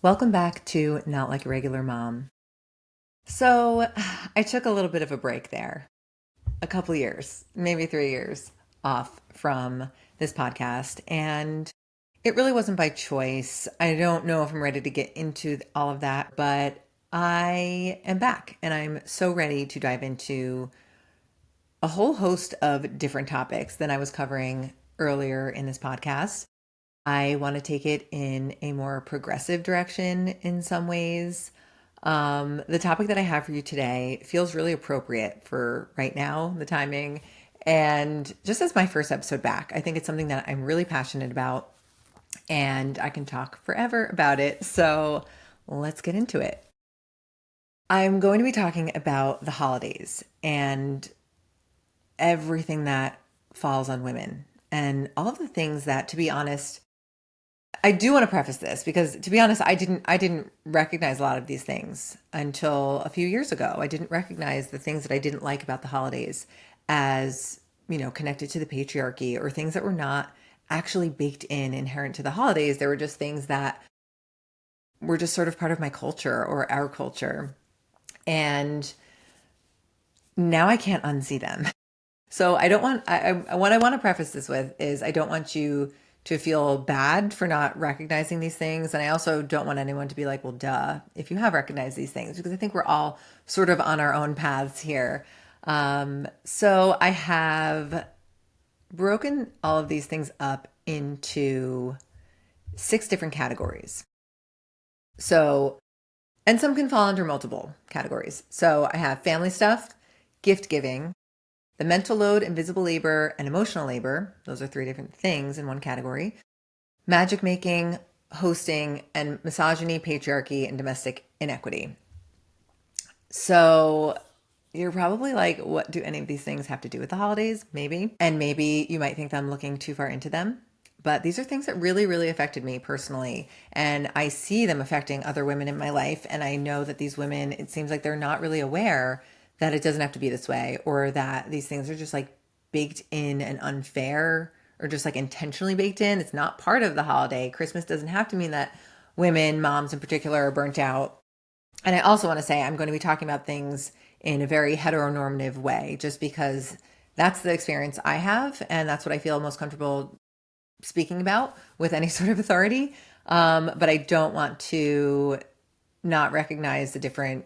Welcome back to Not Like a Regular Mom. So, I took a little bit of a break there, a couple years, maybe 3 years off from this podcast. And it really wasn't by choice. I don't know if I'm ready to get into all of that, but I am back and I'm so ready to dive into a whole host of different topics than I was covering earlier in this podcast. I want to take it in a more progressive direction in some ways. The topic that I have for you today feels really appropriate for right now, the timing. And just as my first episode back, I think it's something that I'm really passionate about and I can talk forever about it. So let's get into it. I'm going to be talking about the holidays and everything that falls on women and all of the things that, to be honest, I do want to preface this because, to be honest, I didn't recognize a lot of these things until a few years ago. I didn't recognize the things that I didn't like about the holidays as, connected to the patriarchy or things that were not actually baked in inherent to the holidays. There were just things that were just sort of part of my culture or our culture. And now I can't unsee them. So I don't want, what I want to preface this with is I don't want you to feel bad for not recognizing these things. And I also don't want anyone to be like, well, duh, if you have recognized these things, because I think we're all sort of on our own paths here. So I have broken all of these things up into 6 different categories. So, and some can fall under multiple categories. So I have family stuff, gift giving, the mental load, invisible labor, and emotional labor. Those are 3 different things in one category. Magic making, hosting, and misogyny, patriarchy, and domestic inequity. So you're probably like, what do any of these things have to do with the holidays? Maybe. And maybe you might think that I'm looking too far into them. But these are things that really, really affected me personally. And I see them affecting other women in my life. And I know that these women, it seems like they're not really aware that it doesn't have to be this way, or that these things are just like baked in and unfair, or just like intentionally baked in. It's not part of the holiday. Christmas doesn't have to mean that women, moms in particular, are burnt out. And I also want to say I'm going to be talking about things in a very heteronormative way, just because that's the experience I have. And that's what I feel most comfortable speaking about with any sort of authority. But I don't want to not recognize the different,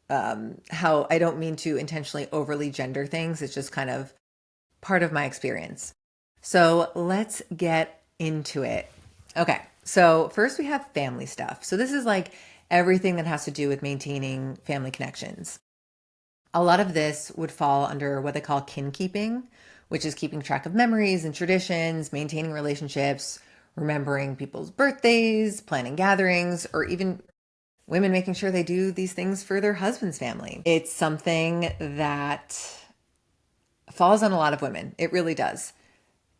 how I don't mean to intentionally overly gender things. It's just kind of part of my experience. So let's get into it. Okay. So first we have family stuff. So this is like everything that has to do with maintaining family connections. A lot of this would fall under what they call kin keeping, which is keeping track of memories and traditions, maintaining relationships, remembering people's birthdays, planning gatherings, or even women making sure they do these things for their husband's family. It's something that falls on a lot of women. It really does.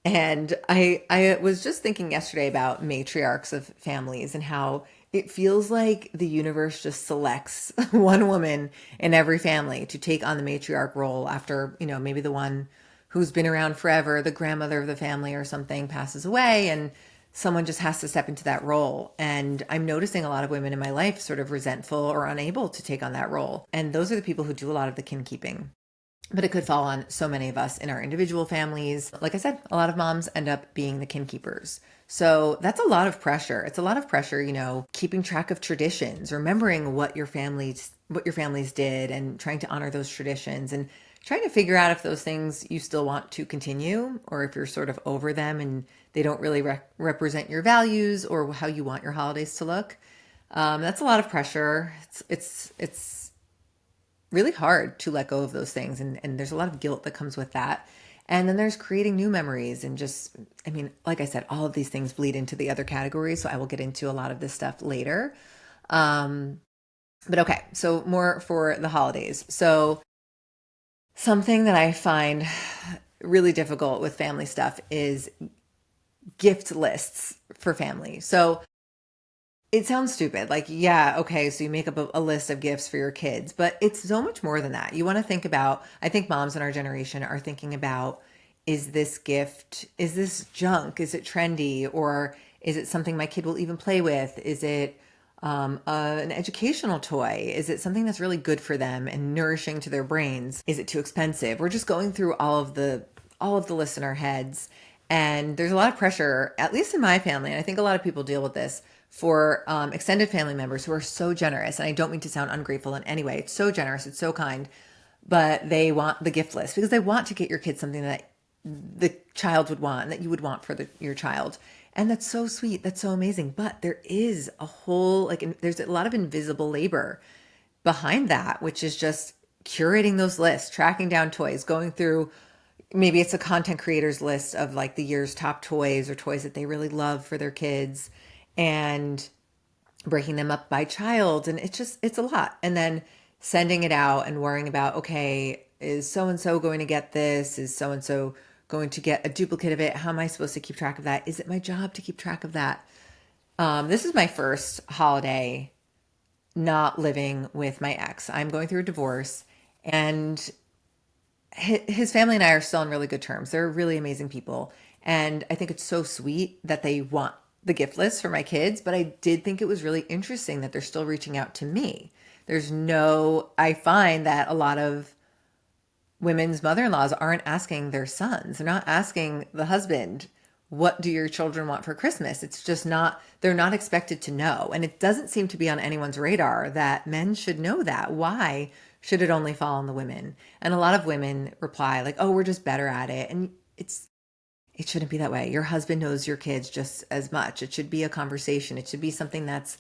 And I was just thinking yesterday about matriarchs of families and how it feels like the universe just selects one woman in every family to take on the matriarch role after, maybe the one who's been around forever, the grandmother of the family or something, passes away, and someone just has to step into that role. And I'm noticing a lot of women in my life sort of resentful or unable to take on that role. And those are the people who do a lot of the kin keeping. But it could fall on so many of us in our individual families. Like I said, a lot of moms end up being the kin keepers. So that's a lot of pressure. It's a lot of pressure, keeping track of traditions, remembering what your families did and trying to honor those traditions and trying to figure out if those things you still want to continue or if you're sort of over them and they don't really represent your values or how you want your holidays to look. That's a lot of pressure. It's really hard to let go of those things. And there's a lot of guilt that comes with that. And then there's creating new memories and just, like I said, all of these things bleed into the other categories. So I will get into a lot of this stuff later. But okay, so more for the holidays. So something that I find really difficult with family stuff is gift lists for family. So it sounds stupid. Like, yeah, okay, so you make up a list of gifts for your kids, but it's so much more than that. You want to think about, I think moms in our generation are thinking about, is this junk? Is it trendy? Or is it something my kid will even play with? Is it An educational toy? Is it something that's really good for them and nourishing to their brains? Is it too expensive? We're just going through all of the lists in our heads, and there's a lot of pressure, at least in my family, and I think a lot of people deal with this, for extended family members who are so generous. And I don't mean to sound ungrateful in any way. It's so generous. It's so kind. But they want the gift list because they want to get your kids something that the child would want, that you would want for your child. And that's so sweet. That's so amazing. But there is a whole, there's a lot of invisible labor behind that, which is just curating those lists, tracking down toys, going through, maybe it's a content creator's list of like the year's top toys or toys that they really love for their kids, and breaking them up by child. And it's a lot. And then sending it out and worrying about, okay, is so and so going to get this? Is so and so going to get a duplicate of it? How am I supposed to keep track of that? Is it my job to keep track of that? This is my first holiday not living with my ex. I'm going through a divorce, and his family and I are still on really good terms. They're really amazing people. And I think it's so sweet that they want the gift list for my kids. But I did think it was really interesting that they're still reaching out to me. I find that a lot of women's mother-in-laws aren't asking their sons. They're not asking the husband, what do your children want for Christmas? It's just not, they're not expected to know. And it doesn't seem to be on anyone's radar that men should know that. Why should it only fall on the women? And a lot of women reply like, oh, we're just better at it. And it shouldn't be that way. Your husband knows your kids just as much. It should be a conversation. It should be something that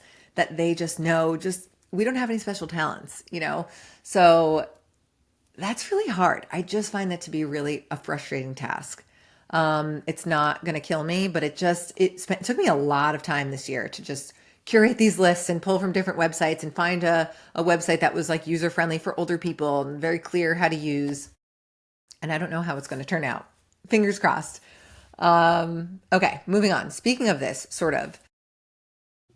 they just know. Just, we don't have any special talents, you know? So that's really hard. I just find that to be really a frustrating task. It's not going to kill me, but it took me a lot of time this year to just curate these lists and pull from different websites and find a website that was like user friendly for older people and very clear how to use. And I don't know how it's going to turn out. Fingers crossed. Okay, moving on. Speaking of this,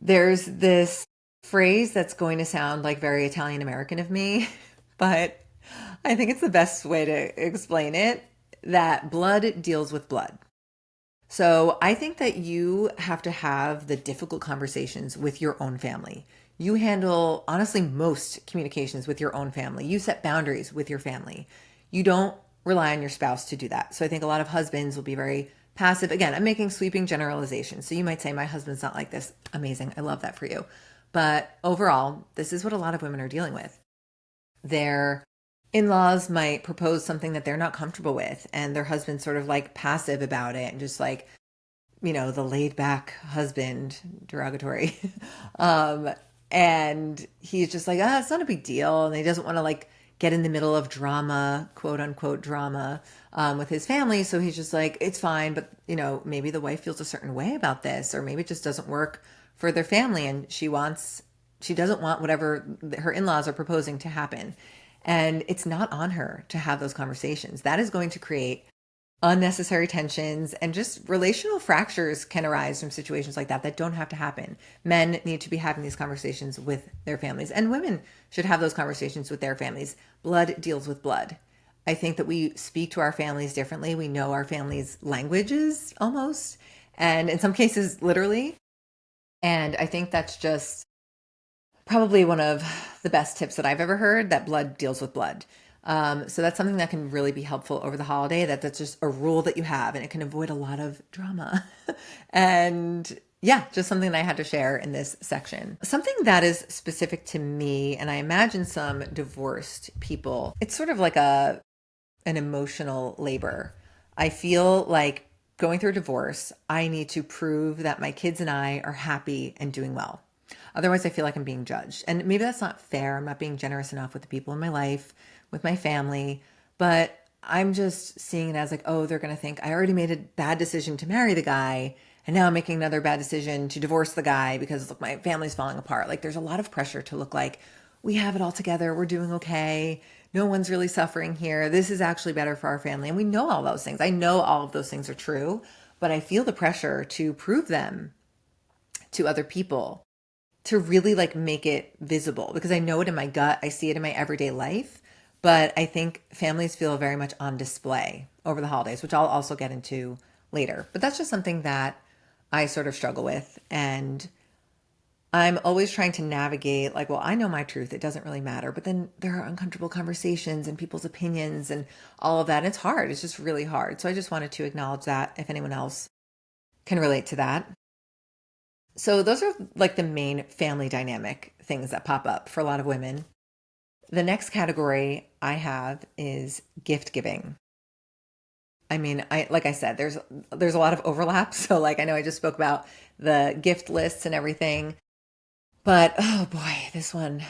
there's this phrase that's going to sound like very Italian American of me, but I think it's the best way to explain it, that blood deals with blood. So I think that you have to have the difficult conversations with your own family. You handle, honestly, most communications with your own family. You set boundaries with your family. You don't rely on your spouse to do that. So I think a lot of husbands will be very passive. Again, I'm making sweeping generalizations. So you might say, my husband's not like this. Amazing. I love that for you. But overall, this is what a lot of women are dealing with. Their in-laws might propose something that they're not comfortable with, and their husband's sort of like passive about it and just like, the laid back husband, derogatory. And he's just like, it's not a big deal. And he doesn't want to like get in the middle of drama, quote unquote drama, with his family. So he's just like, it's fine. But, maybe the wife feels a certain way about this, or maybe it just doesn't work for their family. And she doesn't want whatever her in-laws are proposing to happen. And it's not on her to have those conversations. That is going to create unnecessary tensions, and just relational fractures can arise from situations like that don't have to happen. Men need to be having these conversations with their families, and women should have those conversations with their families. Blood deals with blood. I think that we speak to our families differently. We know our families' languages almost, and in some cases, literally. And I think that's just probably one of the best tips that I've ever heard, that blood deals with blood. So that's something that can really be helpful over the holiday, that's just a rule that you have, and it can avoid a lot of drama. And yeah, just something that I had to share in this section. Something that is specific to me, and I imagine some divorced people, it's sort of like an emotional labor. I feel like going through a divorce, I need to prove that my kids and I are happy and doing well. Otherwise, I feel like I'm being judged. And maybe that's not fair. I'm not being generous enough with the people in my life, with my family. But I'm just seeing it as like, oh, they're going to think I already made a bad decision to marry the guy, and now I'm making another bad decision to divorce the guy because, look, my family's falling apart. Like, there's a lot of pressure to look like we have it all together. We're doing okay. No one's really suffering here. This is actually better for our family. And we know all those things. I know all of those things are true, but I feel the pressure to prove them to other people, to really like make it visible, because I know it in my gut. I see it in my everyday life. But I think families feel very much on display over the holidays, which I'll also get into later. But that's just something that I sort of struggle with. And I'm always trying to navigate, like, well, I know my truth. It doesn't really matter. But then there are uncomfortable conversations and people's opinions and all of that. And it's hard. It's just really hard. So I just wanted to acknowledge that if anyone else can relate to that. So those are like the main family dynamic things that pop up for a lot of women. The next category I have is gift giving. I mean, I like I said, there's a lot of overlap. So like I know I just spoke about the gift lists and everything. But oh boy, this one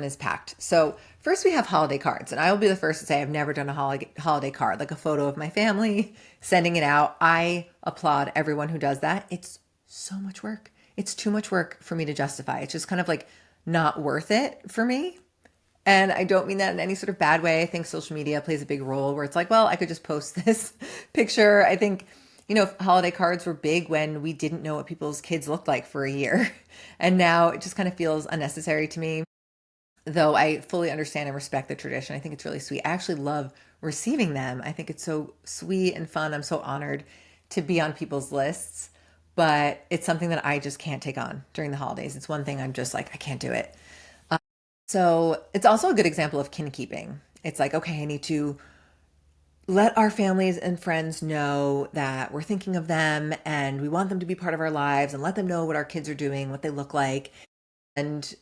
is packed. So first we have holiday cards, and I will be the first to say I've never done a holiday card, like a photo of my family, sending it out. I applaud everyone who does that. It's so much work. It's too much work for me to justify. It's just kind of like not worth it for me. And I don't mean that in any sort of bad way. I think social media plays a big role where it's like, well, I could just post this picture. I think, holiday cards were big when we didn't know what people's kids looked like for a year. And now it just kind of feels unnecessary to me, though I fully understand and respect the tradition. I think it's really sweet. I actually love receiving them. I think it's so sweet and fun. I'm so honored to be on people's lists, but it's something that I just can't take on during the holidays. It's one thing I'm just like, I can't do it. So it's also a good example of kin keeping. It's like, okay, I need to let our families and friends know that we're thinking of them and we want them to be part of our lives and let them know what our kids are doing, what they look like. And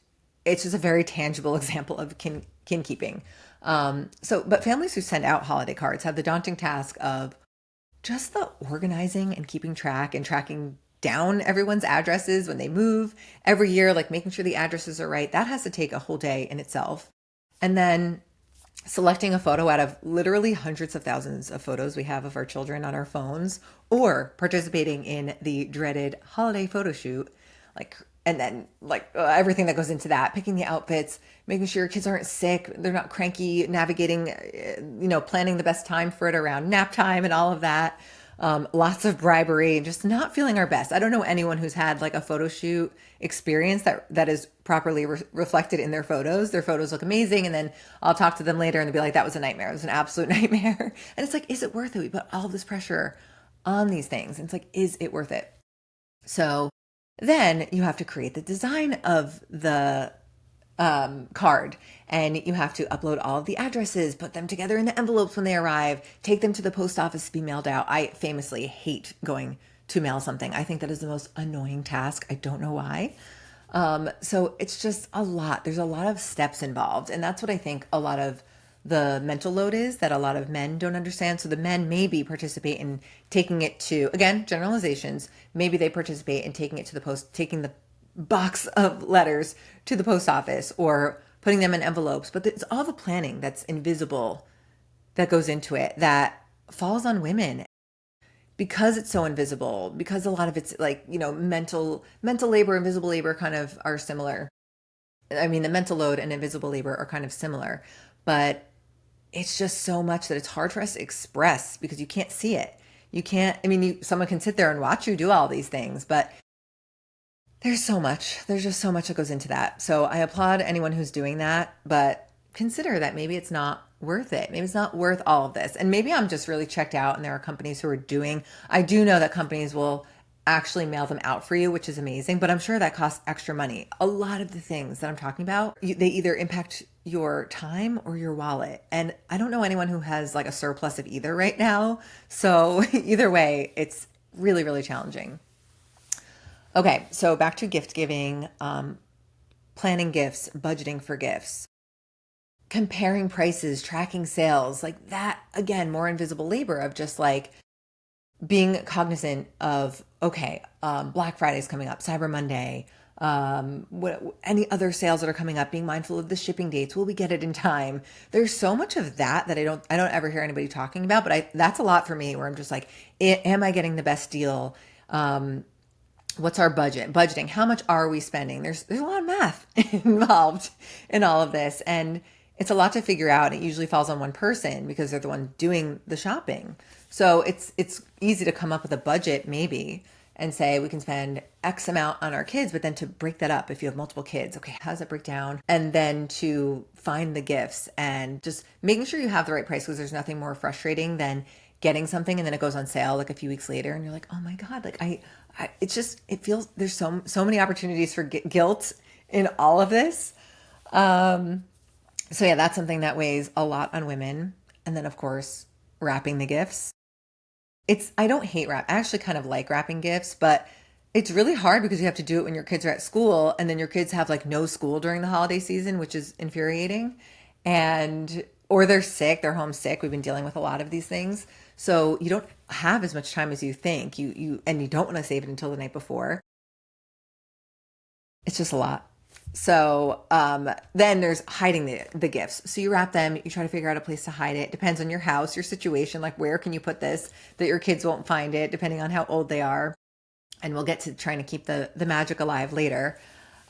it's just a very tangible example of kin keeping. But families who send out holiday cards have the daunting task of just the organizing and keeping track and tracking down everyone's addresses when they move every year, like making sure the addresses are right. That has to take a whole day in itself. And then selecting a photo out of literally hundreds of thousands of photos we have of our children on our phones, or participating in the dreaded holiday photo shoot, like, and then everything that goes into that, picking the outfits, making sure your kids aren't sick, they're not cranky, navigating, planning the best time for it around nap time and all of that. Lots of bribery and just not feeling our best. I don't know anyone who's had like a photo shoot experience that is properly reflected in their photos. Their photos look amazing. And then I'll talk to them later and they'll be like, that was a nightmare. It was an absolute nightmare. And it's like, is it worth it? We put all this pressure on these things. And it's like, is it worth it? So then you have to create the design of the card, and you have to upload all of the addresses, put them together in the envelopes when they arrive, take them to the post office to be mailed out. I famously hate going to mail something. I think that is the most annoying task. I don't know why. So it's just a lot. There's a lot of steps involved, and that's what I think a lot of the mental load is that a lot of men don't understand. So the men maybe participate in taking it to, again, generalizations, maybe they participate in taking it to the post, taking the box of letters to the post office or putting them in envelopes. But it's all the planning that's invisible that goes into it that falls on women because it's so invisible, because a lot of it's like, mental labor, invisible labor kind of are similar. I mean, the mental load and invisible labor are kind of similar, but it's just so much that it's hard for us to express because you can't see it. You can't, I mean, someone can sit there and watch you do all these things, but there's so much. There's just so much that goes into that. So I applaud anyone who's doing that, but consider that maybe it's not worth it. Maybe it's not worth all of this. And maybe I'm just really checked out and there are companies who are doing, I do know that companies will actually mail them out for you, which is amazing, but I'm sure that costs extra money. A lot of the things that I'm talking about, they either impact your time or your wallet. And I don't know anyone who has like a surplus of either right now. So either way, it's really, really challenging. Okay, so back to gift giving, planning gifts, budgeting for gifts, comparing prices, tracking sales, like that, again, more invisible labor of just like being cognizant of, okay, Black Friday is coming up, Cyber Monday, any other sales that are coming up, being mindful of the shipping dates. Will we get it in time? There's so much of that I don't ever hear anybody talking about, but that's a lot for me where I'm just like, am I getting the best deal? What's our budgeting? How much are we spending? There's a lot of math involved in all of this. And it's a lot to figure out. It usually falls on one person because they're the one doing the shopping. So it's easy to come up with a budget maybe and say we can spend X amount on our kids, but then to break that up if you have multiple kids, okay, how does that break down? And then to find the gifts and just making sure you have the right price, because there's nothing more frustrating than getting something and then it goes on sale like a few weeks later and you're like, oh my God, like It's just, it feels there's so many opportunities for guilt in all of this. Um, so yeah, that's something that weighs a lot on women. And then of course, wrapping the gifts. I don't hate wrap. I actually kind of like wrapping gifts, but it's really hard because you have to do it when your kids are at school and then your kids have like no school during the holiday season, which is infuriating. And or they're sick, they're homesick. We've been dealing with a lot of these things. So you don't have as much time as you think. You don't want to save it until the night before. It's just a lot. So then there's hiding the gifts. So you wrap them, you try to figure out a place to hide it. Depends on your house, your situation, like where can you put this that your kids won't find it, depending on how old they are. And we'll get to trying to keep the magic alive later.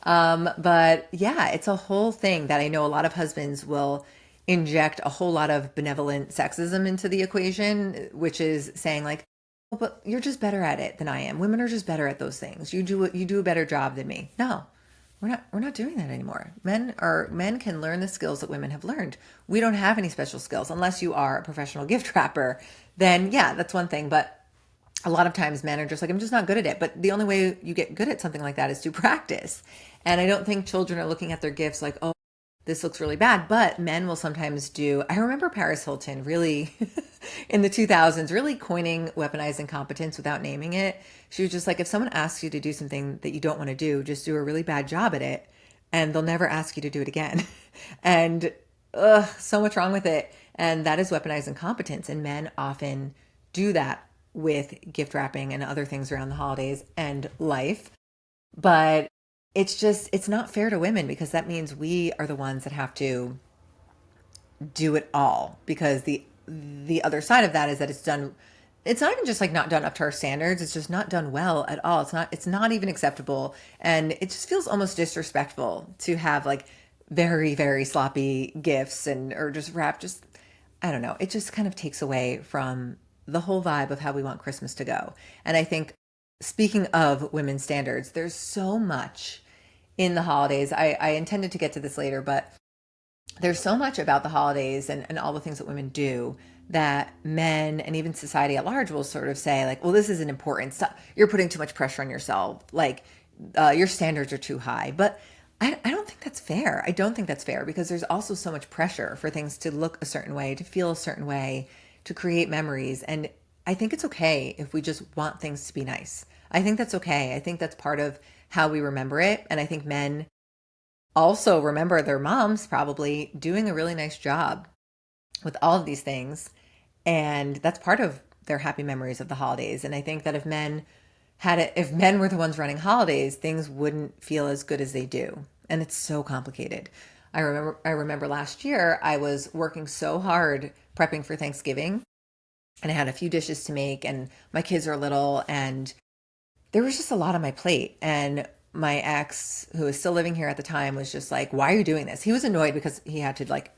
But yeah, it's a whole thing that I know a lot of husbands will inject a whole lot of benevolent sexism into the equation, which is saying like, "Oh, but you're just better at it than I am. Women are just better at those things. You do a better job than me." No, we're not doing that anymore. Men can learn the skills that women have learned. We don't have any special skills unless you are a professional gift wrapper. Then yeah, that's one thing. But a lot of times men are just like, I'm just not good at it. But the only way you get good at something like that is to practice. And I don't think children are looking at their gifts like, oh, this looks really bad. But men will sometimes do. I remember Paris Hilton really in the 2000s, really coining weaponized incompetence without naming it. She was just like, if someone asks you to do something that you don't want to do, just do a really bad job at it. And they'll never ask you to do it again. And so much wrong with it. And that is weaponized incompetence. And men often do that with gift wrapping and other things around the holidays and life. But it's not fair to women because that means we are the ones that have to do it all because the other side of that is that it's not even just like not done up to our standards, it's just not done well at all. It's not even acceptable, and it just feels almost disrespectful to have like very very sloppy gifts and or just wrap just I don't know. It just kind of takes away from the whole vibe of how we want Christmas to go. And I think, speaking of women's standards, there's so much in the holidays. I intended to get to this later, but there's so much about the holidays and all the things that women do that men and even society at large will sort of say, like, well, this isn't important. Stop. You're putting too much pressure on yourself. Like, your standards are too high. But I don't think that's fair. I don't think that's fair because there's also so much pressure for things to look a certain way, to feel a certain way, to create memories. And I think it's okay if we just want things to be nice. I think that's okay. I think that's part of how we remember it. And I think men also remember their moms probably doing a really nice job with all of these things. And that's part of their happy memories of the holidays. And I think that if men were the ones running holidays, things wouldn't feel as good as they do. And it's so complicated. I remember last year I was working so hard prepping for Thanksgiving and I had a few dishes to make and my kids are little and there was just a lot on my plate. And my ex, who was still living here at the time, was just like, why are you doing this? He was annoyed because he had to like,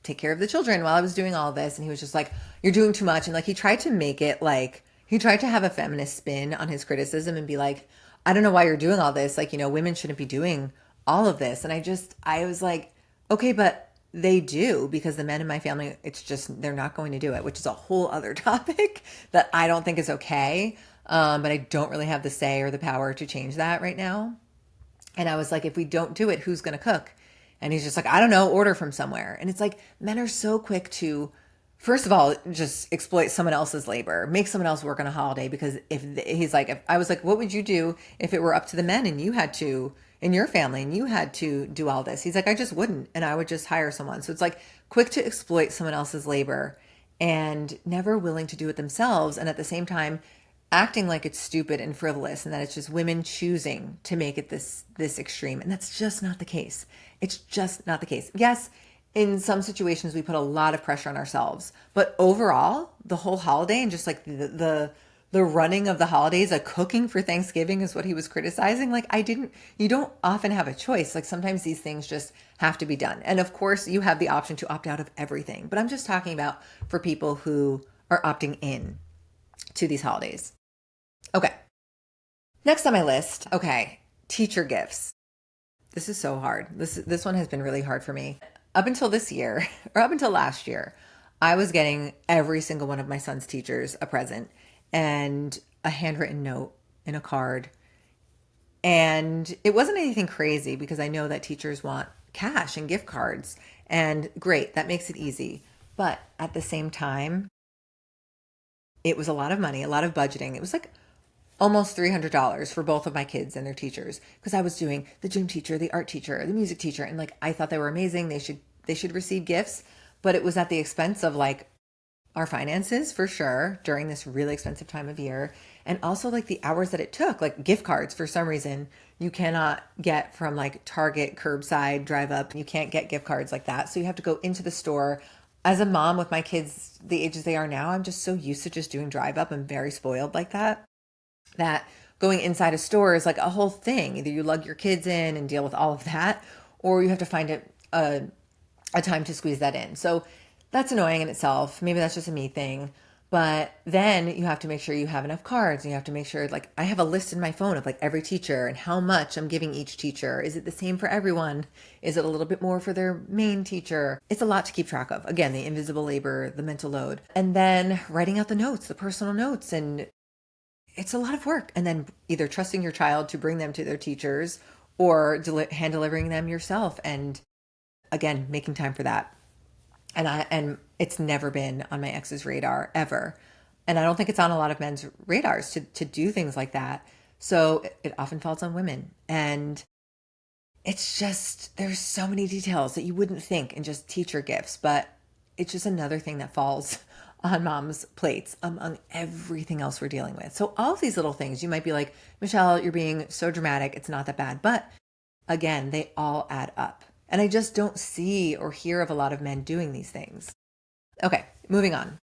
take care of the children while I was doing all this. And he was just like, you're doing too much. And like, he tried to make it like, he tried to have a feminist spin on his criticism and be like, I don't know why you're doing all this. Like, women shouldn't be doing all of this. And I was like, okay, but they do because the men in my family, it's just, they're not going to do it, which is a whole other topic that I don't think is okay. But I don't really have the say or the power to change that right now. And I was like, if we don't do it, who's going to cook? And he's just like, I don't know, order from somewhere. And it's like, men are so quick to, first of all, just exploit someone else's labor, make someone else work on a holiday. Because if I was like, what would you do if it were up to the men and you had to, in your family, and you had to do all this? He's like, I just wouldn't. And I would just hire someone. So it's like quick to exploit someone else's labor and never willing to do it themselves. And at the same time, acting like it's stupid and frivolous and that it's just women choosing to make it this extreme. And that's just not the case. It's just not the case. Yes, in some situations we put a lot of pressure on ourselves, but overall, the whole holiday and just like the running of the holidays, like cooking for Thanksgiving is what he was criticizing. Like you don't often have a choice. Like sometimes these things just have to be done. And of course you have the option to opt out of everything, but I'm just talking about for people who are opting in to these holidays. Okay. Next on my list. Okay. Teacher gifts. This is so hard. This one has been really hard for me. Up until this year, or up until last year, I was getting every single one of my son's teachers a present and a handwritten note in a card. And it wasn't anything crazy because I know that teachers want cash and gift cards. And great, that makes it easy. But at the same time, it was a lot of money, a lot of budgeting. It was like almost $300 for both of my kids and their teachers because I was doing the gym teacher, the art teacher, the music teacher, and like I thought they were amazing. They should receive gifts, but it was at the expense of like our finances for sure during this really expensive time of year. And also like the hours that it took, like gift cards for some reason you cannot get from like Target curbside drive up. You can't get gift cards like that. So you have to go into the store. As a mom with my kids, the ages they are now, I'm just so used to just doing drive up. I'm very spoiled like that going inside a store is like a whole thing. Either you lug your kids in and deal with all of that, or you have to find a time to squeeze that in. So that's annoying in itself. Maybe that's just a me thing. But then you have to make sure you have enough cards. And you have to make sure, like, I have a list in my phone of like every teacher and how much I'm giving each teacher. Is it the same for everyone? Is it a little bit more for their main teacher? It's a lot to keep track of. Again, the invisible labor, the mental load. And then writing out the notes, the personal notes. And it's a lot of work. And then either trusting your child to bring them to their teachers or hand delivering them yourself. And again, making time for that. And it's never been on my ex's radar ever. And I don't think it's on a lot of men's radars to do things like that. So it often falls on women. And it's just, there's so many details that you wouldn't think in just teacher gifts, but it's just another thing that falls on mom's plates among everything else we're dealing with. So all of these little things, you might be like, Michelle, you're being so dramatic. It's not that bad. But again, they all add up. And I just don't see or hear of a lot of men doing these things. Okay, moving on.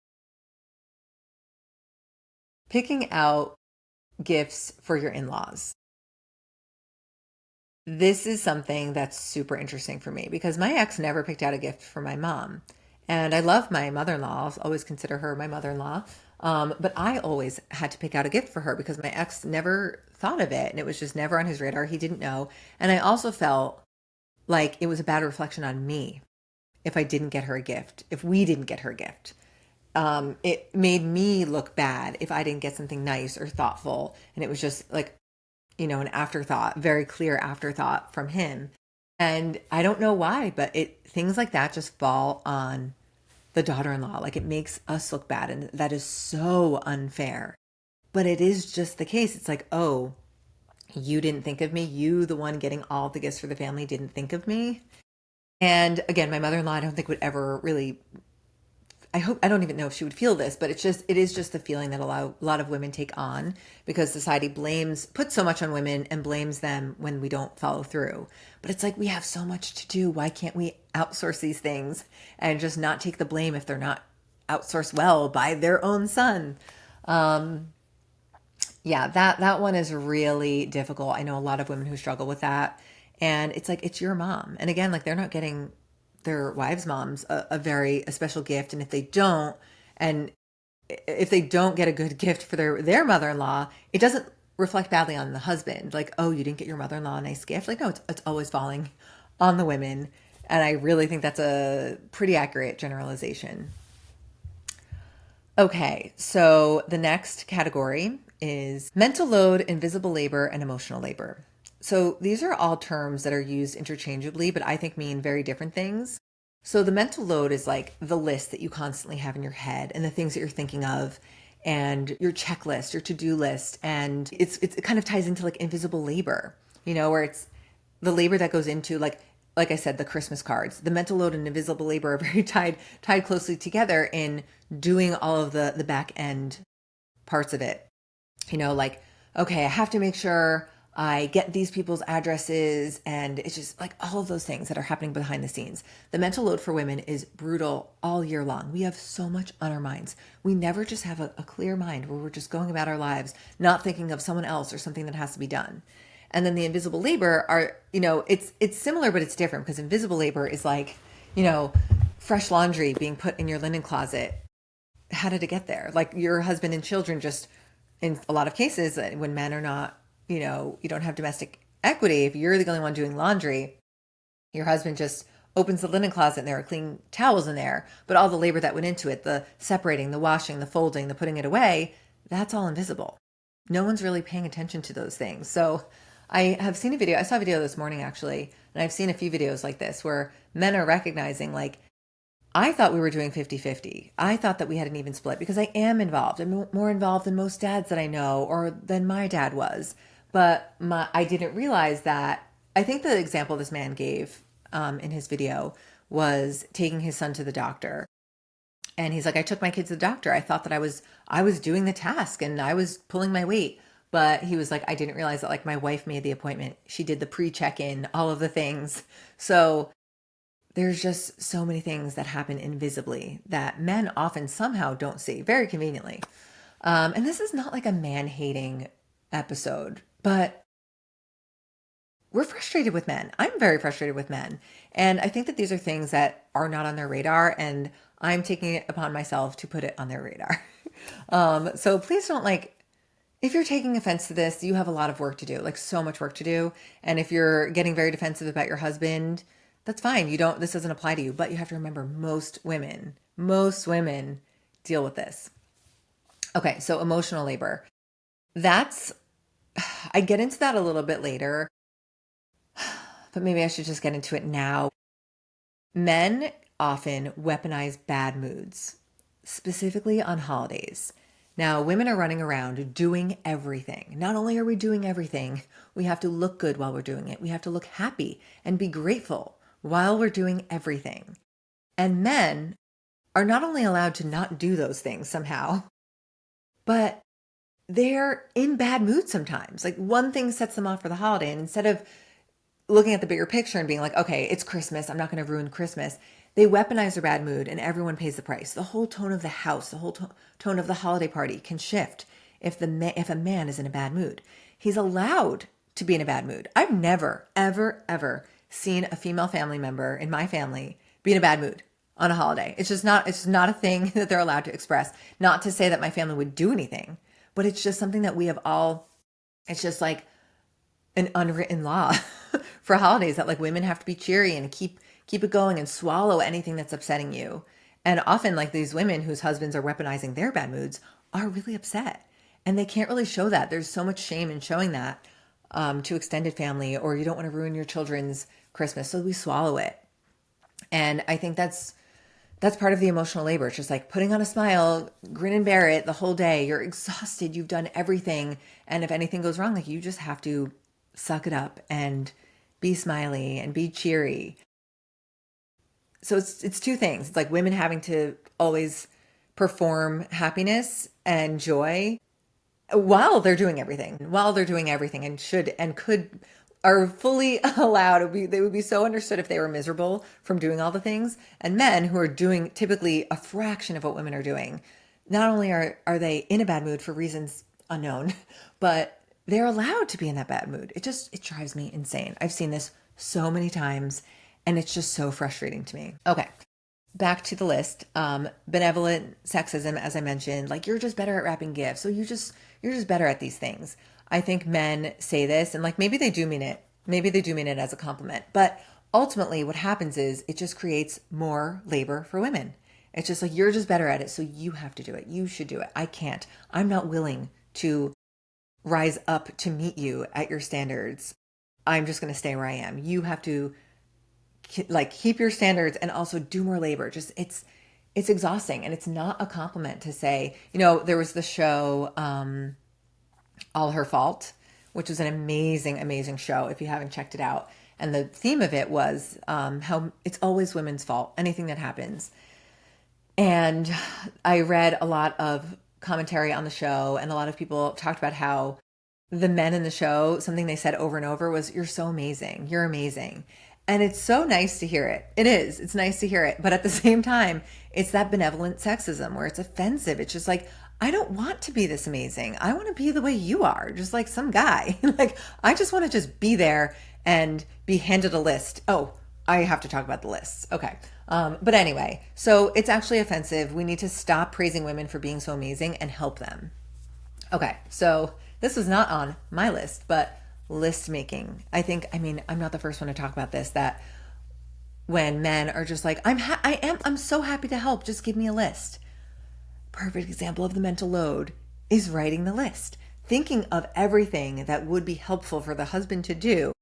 Picking out gifts for your in-laws. This is something that's super interesting for me because my ex never picked out a gift for my mom. And I love my mother-in-law. I'll always consider her my mother-in-law. But I always had to pick out a gift for her because my ex never thought of it and it was just never on his radar. He didn't know. And I also felt like it was a bad reflection on me if I didn't get her a gift, if we didn't get her a gift. It made me look bad if I didn't get something nice or thoughtful. And it was just like, an afterthought, very clear afterthought from him. And I don't know why, but things like that just fall on the daughter-in-law. Like it makes us look bad. And that is so unfair. But it is just the case. It's like, oh, you didn't think of me. You, the one getting all the gifts for the family, didn't think of me. And again, my mother-in-law, I don't think would ever really, I don't even know if she would feel this, but it is just the feeling that a lot of women take on because society puts so much on women and blames them when we don't follow through. But it's like, we have so much to do. Why can't we outsource these things and just not take the blame if they're not outsourced well by their own son? Yeah, that one is really difficult. I know a lot of women who struggle with that. And it's like, it's your mom. And again, like they're not getting their wives' moms a special gift. And and if they don't get a good gift for their mother-in-law, it doesn't reflect badly on the husband. Like, oh, you didn't get your mother-in-law a nice gift. Like, no, it's always falling on the women. And I really think that's a pretty accurate generalization. Okay, so the next category is mental load, invisible labor, and emotional labor. So these are all terms that are used interchangeably, but I think mean very different things. So the mental load is like the list that you constantly have in your head and the things that you're thinking of and your checklist, your to-do list. And it kind of ties into like invisible labor, where it's the labor that goes into like I said, the Christmas cards. The mental load and invisible labor are very tied closely together in doing all of the back end parts of it. Like, okay, I have to make sure I get these people's addresses, and it's just like all of those things that are happening behind the scenes. The mental load for women is brutal all year long. We have so much on our minds. We never just have a clear mind where we're just going about our lives, not thinking of someone else or something that has to be done. And then the invisible labor are, it's similar, but it's different because invisible labor is like, fresh laundry being put in your linen closet. How did it get there? Like your husband and children just, in a lot of cases, when men are not, you don't have domestic equity, if you're the only one doing laundry, your husband just opens the linen closet and there are clean towels in there. But all the labor that went into it, the separating, the washing, the folding, the putting it away, that's all invisible. no one's really paying attention to those things. So I saw a video this morning actually, and I've seen a few videos like this where men are recognizing like, I thought we were doing 50-50. I thought that we had an even split because I am involved. I'm more involved than most dads that I know or than my dad was. But I didn't realize that. I think the example this man gave in his video was taking his son to the doctor. And he's like, I took my kid to the doctor. I thought that I was doing the task and I was pulling my weight. But he was like, I didn't realize that like my wife made the appointment. She did the pre-check-in, all of the things. So there's just so many things that happen invisibly that men often somehow don't see, very conveniently. And this is not like a man-hating episode, but we're frustrated with men. I'm very frustrated with men. And I think that these are things that are not on their radar, and I'm taking it upon myself to put it on their radar. So please don't if you're taking offense to this, you have a lot of work to do, like so much work to do. And if you're getting very defensive about your husband, that's fine. This doesn't apply to you, but you have to remember most women deal with this. Okay. So emotional labor, I get into that a little bit later, but maybe I should just get into it now. Men often weaponize bad moods, specifically on holidays. Now, women are running around doing everything. Not only are we doing everything, we have to look good while we're doing it. We have to look happy and be grateful while we're doing everything. And men are not only allowed to not do those things somehow, but they're in bad moods sometimes. Like one thing sets them off for the holiday, and instead of looking at the bigger picture and being like, okay, it's Christmas, I'm not going to ruin Christmas, they weaponize their bad mood and everyone pays the price. The whole tone of the house, the whole tone of the holiday party can shift if a man is in a bad mood. He's allowed to be in a bad mood. I've never, ever, ever seen a female family member in my family be in a bad mood on a holiday. It's not a thing that they're allowed to express. Not to say that my family would do anything, but it's just something that we have it's just like an unwritten law for holidays that like women have to be cheery and keep it going and swallow anything that's upsetting you. And often like these women whose husbands are weaponizing their bad moods are really upset, and they can't really show that. There's so much shame in showing that to extended family, or you don't want to ruin your children's Christmas. So we swallow it. And I think that's part of the emotional labor. It's just like putting on a smile, grin and bear it the whole day. You're exhausted. You've done everything. And if anything goes wrong, like you just have to suck it up and be smiley and be cheery. So it's two things. It's like women having to always perform happiness and joy while they're doing everything, are fully allowed. They would be so understood if they were miserable from doing all the things. And men who are doing typically a fraction of what women are doing, not only are they in a bad mood for reasons unknown, but they're allowed to be in that bad mood. It drives me insane. I've seen this so many times, and it's just so frustrating to me. Okay, back to the list. Benevolent sexism, as I mentioned, like you're just better at wrapping gifts. So you're just better at these things. I think men say this and like maybe they do mean it. Maybe they do mean it as a compliment. But ultimately what happens is it just creates more labor for women. It's just like you're just better at it, so you have to do it. You should do it. I can't. I'm not willing to rise up to meet you at your standards. I'm just going to stay where I am. You have to like keep your standards and also do more labor. Just it's exhausting, and it's not a compliment to say, there was the show All Her Fault, which was an amazing, amazing show if you haven't checked it out. And the theme of it was how it's always women's fault, anything that happens. And I read a lot of commentary on the show, and a lot of people talked about how the men in the show, something they said over and over was, "You're so amazing. You're amazing." And it's so nice to hear it. It is. It's nice to hear it. But at the same time, it's that benevolent sexism where it's offensive. It's just like, I don't want to be this amazing. I want to be the way you are, just like some guy. Like, I just want to just be there and be handed a list. Oh, I have to talk about the lists. Okay. But anyway, so it's actually offensive. We need to stop praising women for being so amazing and help them. Okay. So this was not on my list, but list making. I'm not the first one to talk about this, that when men are just like, I'm so happy to help. Just give me a list. Perfect example of the mental load is writing the list. thinking of everything that would be helpful for the husband to do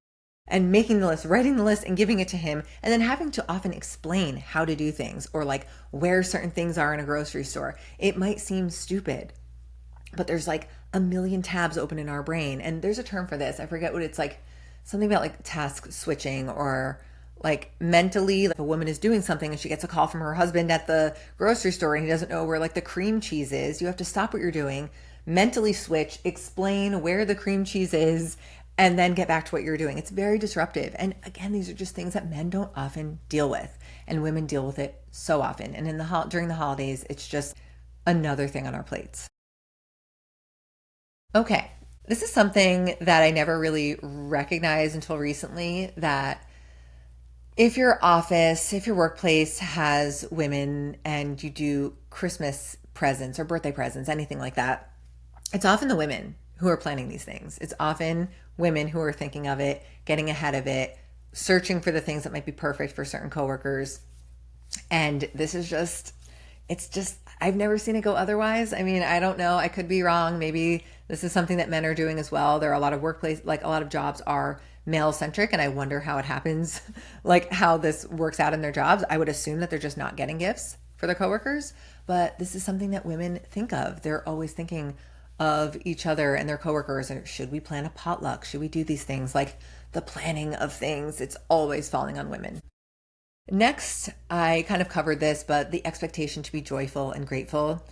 and making the list, writing the list and giving it to him, and then having to often explain how to do things or like where certain things are in a grocery store. It might seem stupid, but there's like a million tabs open in our brain. And there's a term for this. I forget what it's like, something about like task switching, or like mentally, like a woman is doing something and she gets a call from her husband at the grocery store and he doesn't know where like the cream cheese is. You have to stop what you're doing, mentally switch, explain where the cream cheese is, and then get back to what you're doing. It's very disruptive. And again, these are just things that men don't often deal with, and women deal with it so often. And during the holidays, it's just another thing on our plates. Okay, this is something that I never really recognized until recently, that if your office, if your workplace has women and you do Christmas presents or birthday presents, anything like that, it's often the women who are planning these things. It's often women who are thinking of it, getting ahead of it, searching for the things that might be perfect for certain coworkers. And this is just, it's just, I've never seen it go otherwise. I mean, I don't know. I could be wrong. Maybe this is something that men are doing as well. There are a lot of workplace, like a lot of jobs are male centric, and I wonder how it happens, like how this works out in their jobs. I would assume that they're just not getting gifts for their coworkers, but this is something that women think of. They're always thinking of each other and their coworkers. And should we plan a potluck? Should we do these things? Like the planning of things, it's always falling on women. Next, I kind of covered this, but the expectation to be joyful and grateful.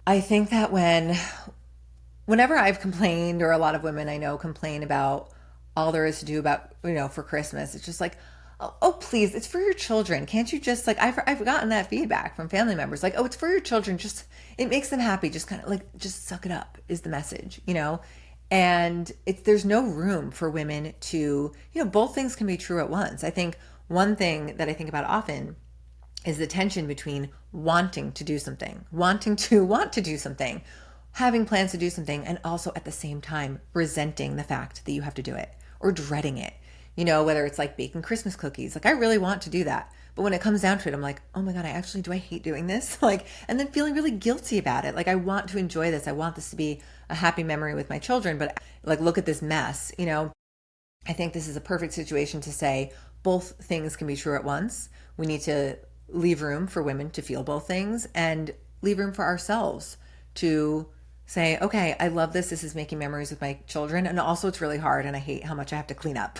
I think that whenever I've complained, or a lot of women I know complain about all there is to do about, for Christmas, it's just like, oh, please, it's for your children. Can't you just like, I've gotten that feedback from family members, like, oh, it's for your children. Just, it makes them happy. Just kind of like, just suck it up is the message, and there's no room for women to, both things can be true at once. I think one thing that I think about often is the tension between wanting to do something, want to do something, having plans to do something, and also at the same time resenting the fact that you have to do it or dreading it. Whether it's like baking Christmas cookies, like I really want to do that. But when it comes down to it, I'm like, oh my God, do I hate doing this? Like, and then feeling really guilty about it. Like I want to enjoy this. I want this to be a happy memory with my children, but like, look at this mess, I think this is a perfect situation to say both things can be true at once. We need to leave room for women to feel both things, and leave room for ourselves to say, okay, I love this. This is making memories with my children. And also it's really hard and I hate how much I have to clean up,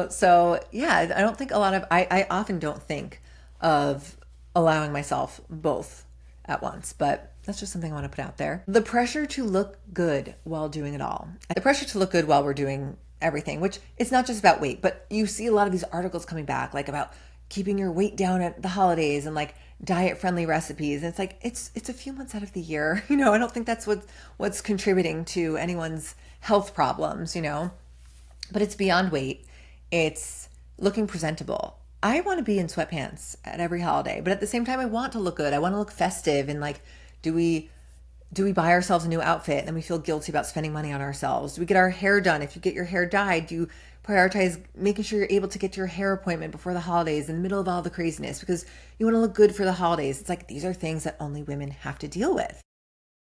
So yeah, I don't think I often don't think of allowing myself both at once, but that's just something I want to put out there. The pressure to look good while doing it all. The pressure to look good while we're doing everything, which it's not just about weight, but you see a lot of these articles coming back, like about keeping your weight down at the holidays and like diet friendly recipes. And it's like, it's a few months out of the year, I don't think that's what's contributing to anyone's health problems, but it's beyond weight. It's looking presentable. I want to be in sweatpants at every holiday, but at the same time, I want to look good. I want to look festive. And like, do we buy ourselves a new outfit and we feel guilty about spending money on ourselves? Do we get our hair done? If you get your hair dyed, do you prioritize making sure you're able to get to your hair appointment before the holidays in the middle of all the craziness because you want to look good for the holidays? It's like, these are things that only women have to deal with.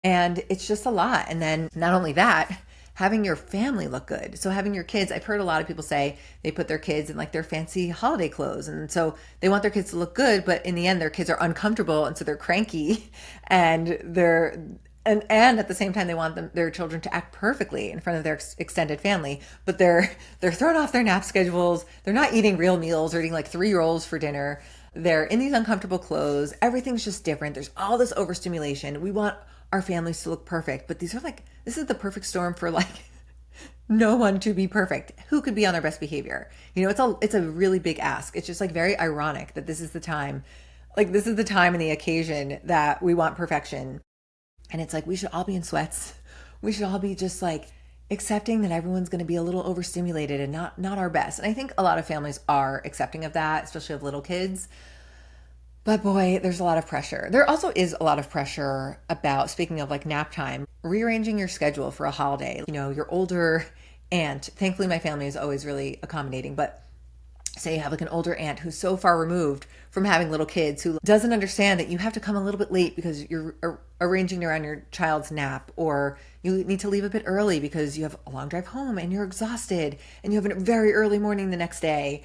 And it's just a lot. And then not only that, having your family look good. So having your kids, I've heard a lot of people say they put their kids in like their fancy holiday clothes. And so they want their kids to look good, but in the end, their kids are uncomfortable. And so they're cranky and and at the same time, they want their children to act perfectly in front of their extended family, but they're throwing off their nap schedules. They're not eating real meals. They're eating like 3 rolls for dinner. They're in these uncomfortable clothes. Everything's just different. There's all this overstimulation. We want our families to look perfect, but this is the perfect storm for like no one to be perfect. Who could be on their best behavior? It's a really big ask. It's just like very ironic that this is the time and the occasion that we want perfection. And it's like, we should all be in sweats. We should all be just like accepting that everyone's going to be a little overstimulated and not our best. And I think a lot of families are accepting of that, especially of little kids. But boy, there's a lot of pressure. There also is a lot of pressure about, speaking of like nap time, rearranging your schedule for a holiday. Your older aunt, thankfully my family is always really accommodating, but say you have like an older aunt who's so far removed from having little kids, who doesn't understand that you have to come a little bit late because you're arranging around your child's nap, or you need to leave a bit early because you have a long drive home and you're exhausted and you have a very early morning the next day,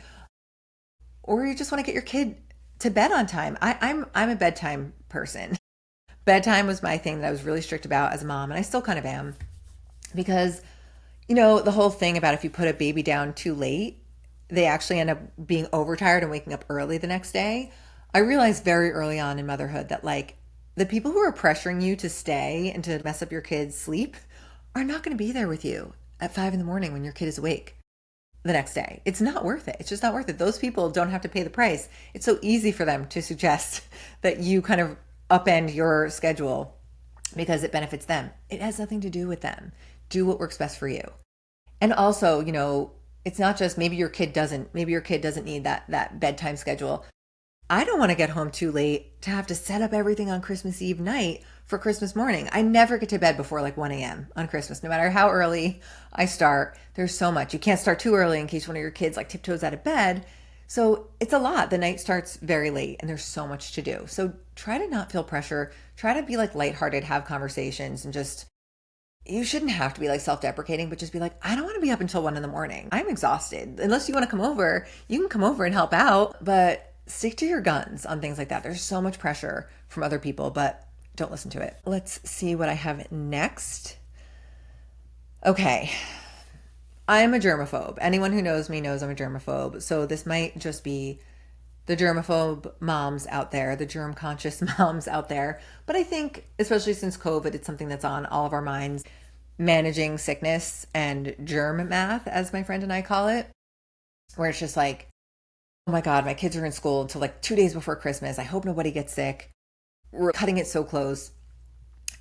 or you just want to get your kid to bed on time. I'm a bedtime person. Bedtime was my thing that I was really strict about as a mom, and I still kind of am, because the whole thing about if you put a baby down too late, they actually end up being overtired and waking up early the next day. I realized very early on in motherhood that like the people who are pressuring you to stay and to mess up your kid's sleep are not going to be there with you at 5 a.m. when your kid is awake the next day. It's not worth it. It's just not worth it. Those people don't have to pay the price. It's so easy for them to suggest that you kind of upend your schedule because it benefits them. It has nothing to do with them. Do what works best for you. And also, it's not just maybe your kid doesn't need that bedtime schedule. I don't want to get home too late to have to set up everything on Christmas Eve night for Christmas morning. I never get to bed before like 1 a.m. on Christmas, no matter how early I start. There's so much. You can't start too early in case one of your kids like tiptoes out of bed. So it's a lot. The night starts very late and there's so much to do. So try to not feel pressure. Try to be like lighthearted, have conversations, and just, you shouldn't have to be like self-deprecating, but just be like, I don't want to be up until 1 a.m. I'm exhausted. Unless you want to come over, you can come over and help out, but stick to your guns on things like that. There's so much pressure from other people, but don't listen to it. Let's see what I have next. Okay. I'm a germaphobe. Anyone who knows me knows I'm a germaphobe. So this might just be the germaphobe moms out there, the germ conscious moms out there. But I think, especially since COVID, it's something that's on all of our minds. Managing sickness and germ math, as my friend and I call it, where it's just like, oh my God, my kids are in school until like 2 days before Christmas. I hope nobody gets sick. We're cutting it so close.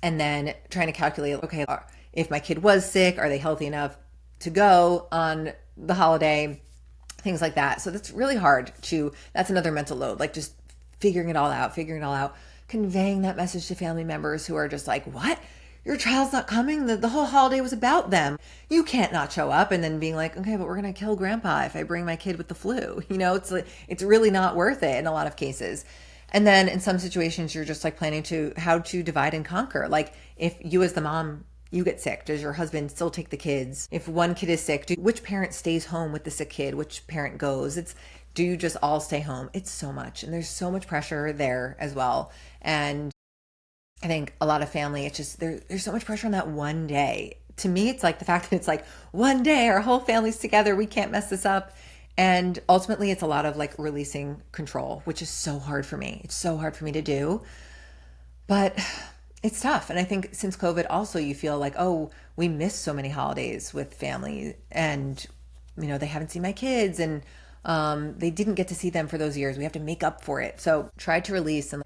And then trying to calculate, okay, if my kid was sick, are they healthy enough to go on the holiday? Things like that. So that's really hard that's another mental load, like just figuring it all out, conveying that message to family members who are just like, what? Your child's not coming? The whole holiday was about them. You can't not show up. And then being like, okay, but we're going to kill grandpa if I bring my kid with the flu. It's like, it's really not worth it in a lot of cases. And then in some situations, you're just like planning how to divide and conquer. Like if you as the mom, you get sick, does your husband still take the kids? If one kid is sick, which parent stays home with the sick kid? Which parent goes? Do you just all stay home? It's so much. And there's so much pressure there as well. And I think a lot of family, it's just, there's so much pressure on that one day. To me, it's like the fact that it's like one day, our whole family's together, we can't mess this up. And ultimately, it's a lot of like releasing control, which is so hard for me. It's so hard for me to do. But it's tough. And I think since COVID also, you feel like, oh, we miss so many holidays with family and, they haven't seen my kids and they didn't get to see them for those years. We have to make up for it. So try to release and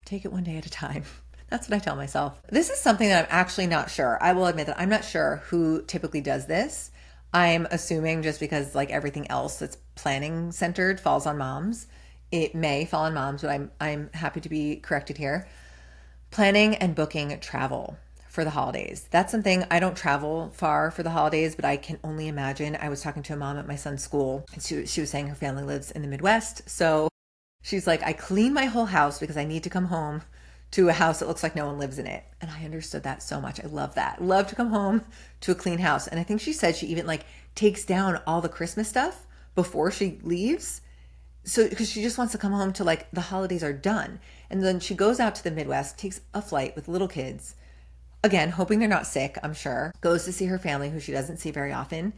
take it one day at a time. That's what I tell myself. This is something that I'm actually not sure. I will admit that I'm not sure who typically does this. I'm assuming just because like everything else that's planning centered falls on moms. It may fall on moms, but I'm happy to be corrected here. Planning and booking travel for the holidays. That's something. I don't travel far for the holidays, but I can only imagine. I was talking to a mom at my son's school and she was saying her family lives in the Midwest. So she's like, I clean my whole house because I need to come home to a house that looks like no one lives in it. And I understood that so much. I love that. Love to come home to a clean house. And I think she said she even like takes down all the Christmas stuff before she leaves. So, because she just wants to come home to like the holidays are done. And then she goes out to the Midwest, takes a flight with little kids, again, hoping they're not sick, I'm sure, goes to see her family who she doesn't see very often.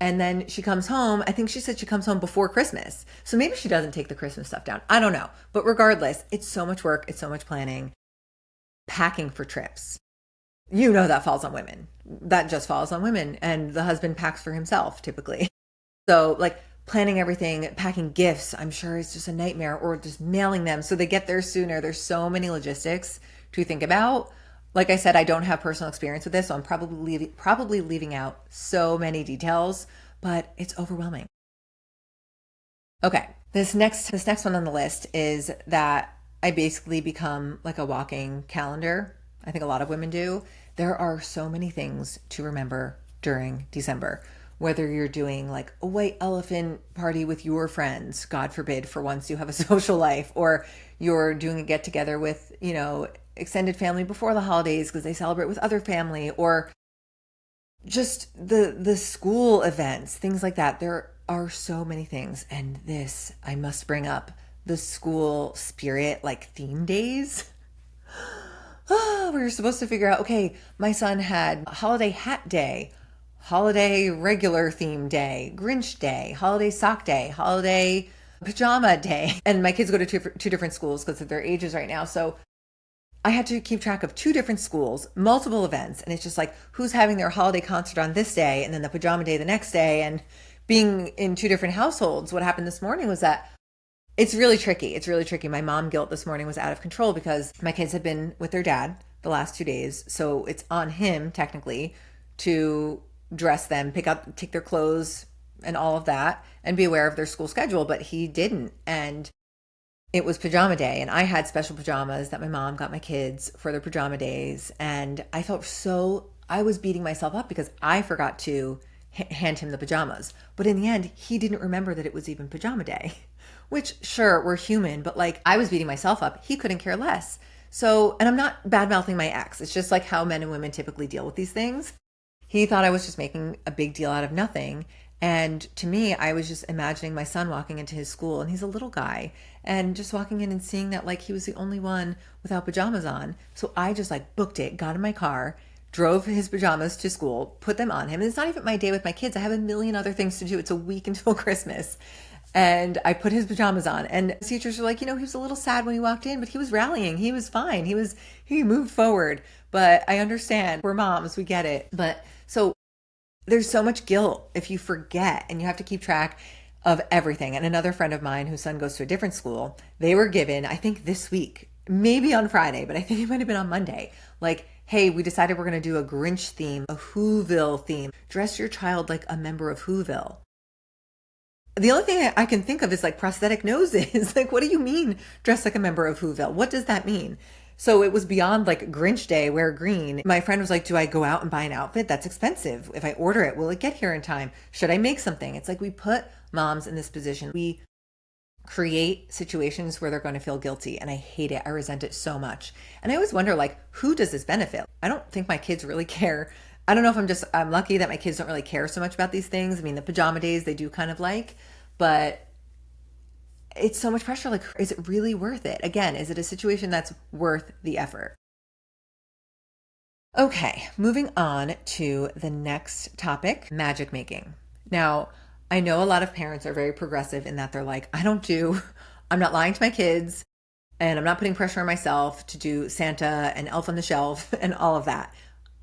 And then she comes home. I think she said she comes home before Christmas. So maybe she doesn't take the Christmas stuff down. I don't know. But regardless, it's so much work. It's so much planning. Packing for trips. That falls on women. That just falls on women. And the husband packs for himself typically. So like planning everything, packing gifts, I'm sure it's just a nightmare, or just mailing them so they get there sooner. There's so many logistics to think about. Like I said, I don't have personal experience with this, so I'm probably leaving out so many details, but it's overwhelming. Okay, this next one on the list is that I basically become like a walking calendar. I think a lot of women do. There are so many things to remember during December. Whether you're doing like a white elephant party with your friends, God forbid, for once you have a social life, or you're doing a get together with, extended family before the holidays because they celebrate with other family, or just the school events, things like that. There are so many things. And this, I must bring up the school spirit, like theme days. Oh, we were supposed to figure out, okay, my son had holiday hat day, holiday regular theme day, Grinch day, holiday sock day, holiday pajama day. And my kids go to two different schools because of their ages right now. So I had to keep track of two different schools, multiple events. And it's just like, who's having their holiday concert on this day and then the pajama day the next day. And being in two different households, what happened this morning was that it's really tricky. It's really tricky. My mom guilt this morning was out of control because my kids had been with their dad the last 2 days. So it's on him technically to dress them, take their clothes and all of that and be aware of their school schedule. But he didn't. And it was pajama day. And I had special pajamas that my mom got my kids for their pajama days. And I was beating myself up because I forgot to hand him the pajamas. But in the end, he didn't remember that it was even pajama day. Which, sure, we're human, but like I was beating myself up. He couldn't care less. So, and I'm not bad mouthing my ex. It's just like how men and women typically deal with these things. He thought I was just making a big deal out of nothing. And to me, I was just imagining my son walking into his school, and he's a little guy, and just walking in and seeing that like he was the only one without pajamas on. So I just like booked it, got in my car, drove his pajamas to school, put them on him. And it's not even my day with my kids. I have a million other things to do. It's a week until Christmas. And I put his pajamas on, and teachers were like, he was a little sad when he walked in, but he was rallying. He was fine. He moved forward. But I understand, we're moms, we get it. But so there's so much guilt if you forget and you have to keep track of everything. And another friend of mine whose son goes to a different school, they were given, I think this week, maybe on Friday, but I think it might have been on Monday, like, hey, we decided we're going to do a Grinch theme, a Whoville theme. Dress your child like a member of Whoville. The only thing I can think of is like prosthetic noses. Like, what do you mean dress like a member of Whoville? What does that mean? So it was beyond like Grinch Day, wear green. My friend was like, do I go out and buy an outfit? That's expensive. If I order it, will it get here in time? Should I make something? It's like we put moms in this position. We create situations where they're going to feel guilty. And I hate it. I resent it so much. And I always wonder, like, who does this benefit? I don't think my kids really care. I don't know if I'm lucky that my kids don't really care so much about these things. I mean, the pajama days they do kind of like, but it's so much pressure. Like, is it really worth it? Again, is it a situation that's worth the effort? Okay, moving on to the next topic, magic making. Now, I know a lot of parents are very progressive in that they're like, I'm not lying to my kids and I'm not putting pressure on myself to do Santa and Elf on the Shelf and all of that.